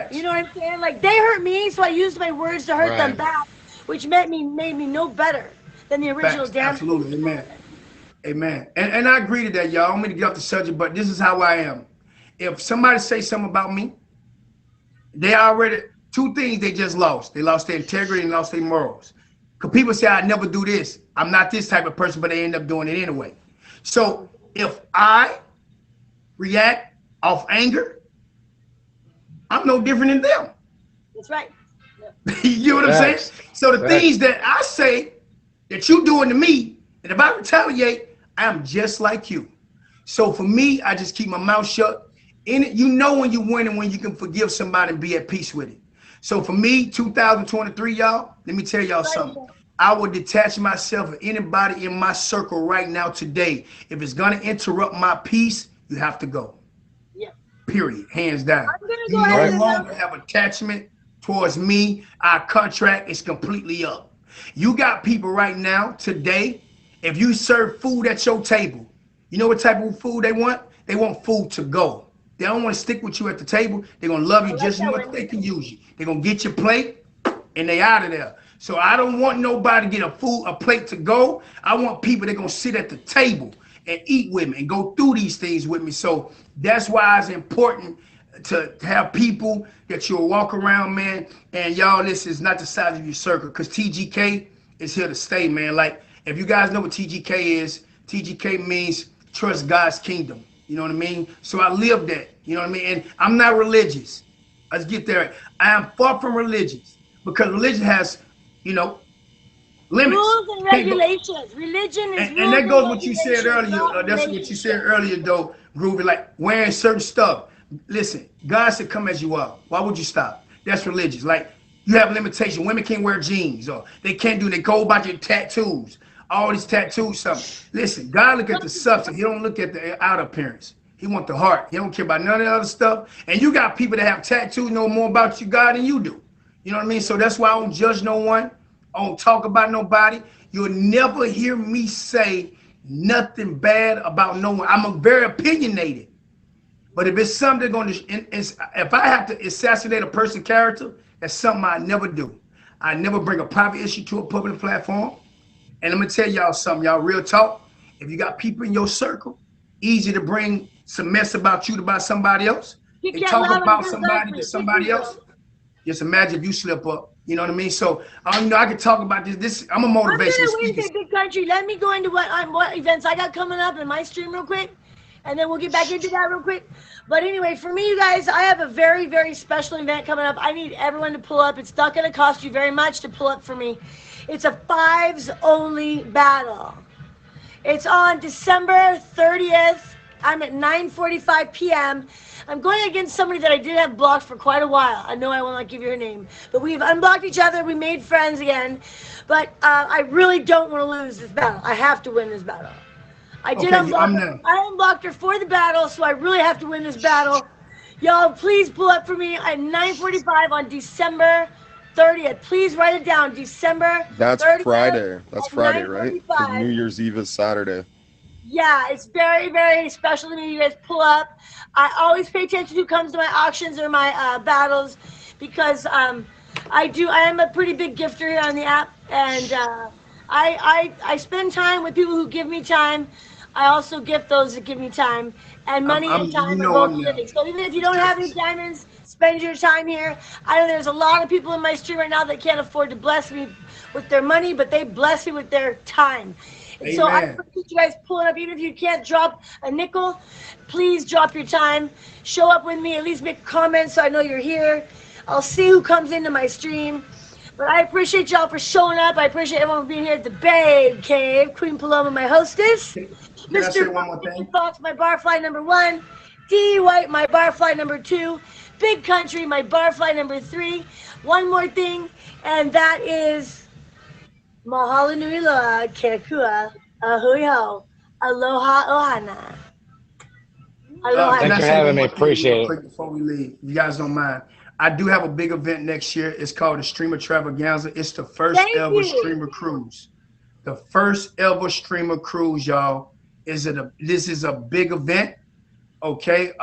You Facts. know what I'm saying? Like they hurt me, so I used my words to hurt them Right. back, which made me no better than the original Facts. damage. Absolutely. Amen. Amen. And I agree to that, y'all. I don't mean to get off the subject, but this is how I am. If somebody say something about me, they already two things they just lost. They lost their integrity and lost their morals. Because people say I never do this. I'm not this type of person, but they end up doing it anyway. So if I react off anger, I'm no different than them. That's right. You know what I'm saying? Facts. So the Facts. things that I say that you doing to me, and if I retaliate, I'm just like you. So for me, I just keep my mouth shut. In it, you know when you win and when you can forgive somebody and be at peace with it. So for me, 2023, y'all, let me tell y'all something. I would detach myself of anybody in my circle right now today. If it's gonna interrupt my peace, you have to go. Yeah. Period. Hands down. I'm gonna You go ahead no and longer have attachment towards me. Our contract is completely up. You got people right now today. If you serve food at your table, you know what type of food they want? They want food to go. They don't want to stick with you at the table. They're gonna love you I like just as that much as one. they can use you. They're gonna get your plate and they out of there. So I don't want nobody to get a plate to go. I want people that gonna sit at the table and eat with me and go through these things with me. So that's why it's important to have people that you'll walk around, man. And y'all, this is not the size of your circle, because TGK is here to stay, man. Like, if you guys know what TGK is, TGK means trust God's kingdom. You know what I mean? So I live that. You know what I mean? And I'm not religious. Let's get there. I am far from religious because religion has, you know, limits. Rules and Can't go, regulations. Religion is and rules that and goes what you said regulations, earlier. not That's what you said relationship. earlier, though, Groovy. Like wearing certain stuff. Listen, God said, "Come as you are." Why would you stop? That's religious. Like you have limitation. Women can't wear jeans, or they can't do. They go about your tattoos. All these tattoos, something. Listen, God look at the substance. He don't look at the outer appearance. He want the heart. He don't care about none of the other stuff. And you got people that have tattoos know more about you, God, than you do. You know what I mean? So that's why I don't judge no one. I don't talk about nobody. You'll never hear me say nothing bad about no one. I'm a very opinionated. But if it's something going to, if I have to assassinate a person's character, that's something I never do. I never bring a private issue to a public platform. And I'm gonna tell y'all something, y'all real talk. If you got people in your circle, easy to bring some mess about you to about somebody else. You They can't talk allow them about to somebody go to for somebody you. else. Just imagine if you slip up. You know what I mean? So I can talk about this. I'm a I'm motivational gonna wait speaker. a big country. Let me go into what events I got coming up in my stream real quick, and then we'll get back into that real quick. But anyway, for me, you guys, I have a very, very special event coming up. I need everyone to pull up. It's not gonna cost you very much to pull up for me. It's a fives only battle. It's on December 30th. I'm at 9:45 p.m. I'm going against somebody that I did have blocked for quite a while. I know I will not give you her name, but we've unblocked each other. We made friends again, but I really don't want to lose this battle. I have to win this battle. I did Okay, unblock I'm her. done. I unblocked her for the battle, so I really have to win this battle. Y'all, please pull up for me at 9:45 on December 30th. Please write it down. December That's 30th Friday. That's at Friday, right? Because 9:45. New Year's Eve is Saturday. Yeah, it's very, very special to me. You guys pull up. I always pay attention to who comes to my auctions or my battles because I am a pretty big gifter here on the app, and I spend time with people who give me time. I also gift those that give me time, and money and You time are know both I'm there. living. So even if you don't have any diamonds, spend your time here. I know there's a lot of people in my stream right now that can't afford to bless me with their money, but they bless me with their time. And so I Amen. appreciate you guys pulling up. Even if you can't drop a nickel, please drop your time. Show up with me. At least make a comment so I know you're here. I'll see who comes into my stream. But I appreciate y'all for showing up. I appreciate everyone being here at the Babe Cave. Queen Paloma, my hostess. Can I say Mr. one more thing? Fox, my barfly number 1. D White, my barfly number 2. Big Country, my barfly number 3. One more thing, and that is Mahalo nui loa, kekua, ahui ho, aloha ohana. Aloha. Can Thanks I for say having one me. more thing real Appreciate it. quick before we leave? If you guys don't mind. I do have a big event next year. It's called the Streamer Travaganza. It's the first Thank ever you. streamer cruise. The first ever streamer cruise, y'all. This is a big event. Okay.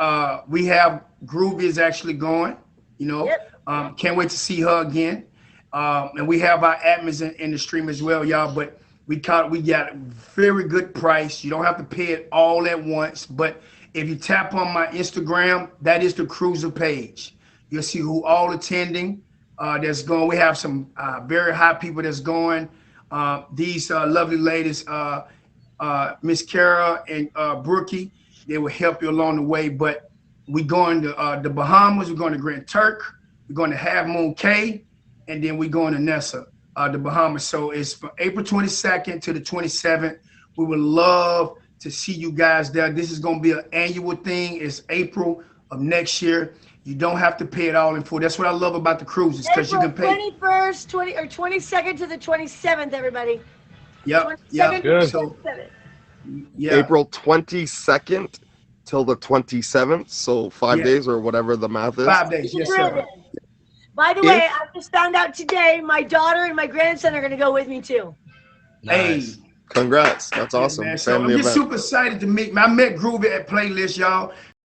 We have Groovys actually going, you know. Yep. Can't wait to see her again. And we have our admins in the stream as well, y'all. But we got a very good price. You don't have to pay it all at once. But if you tap on my Instagram, that is the cruiser page. You'll see who all attending. That's going. We have some very high people that's going. These lovely ladies, Miss Kara and Brookie, they will help you along the way. But we're going to the Bahamas. We're going to Grand Turk. We're going to Half Moon Cay, and then we're going to Nessa, the Bahamas. So it's from April 22nd to the 27th. We would love to see you guys there. This is going to be an annual thing. It's April of next year. You don't have to pay it all in full. That's what I love about the cruises, because you can pay. 21st, 22nd to the 27th, everybody. Yep. 22nd to the So 27th. yeah. April 22nd till the 27th. So 5 Yeah. days or whatever the math is. 5 days. Yes, sir. By the way, I just found out today my daughter and my grandson are going to go with me too. Hey. Congrats. That's awesome. Man. So I'm Family just event. super excited to meet. I met Groovy at Playlist, y'all.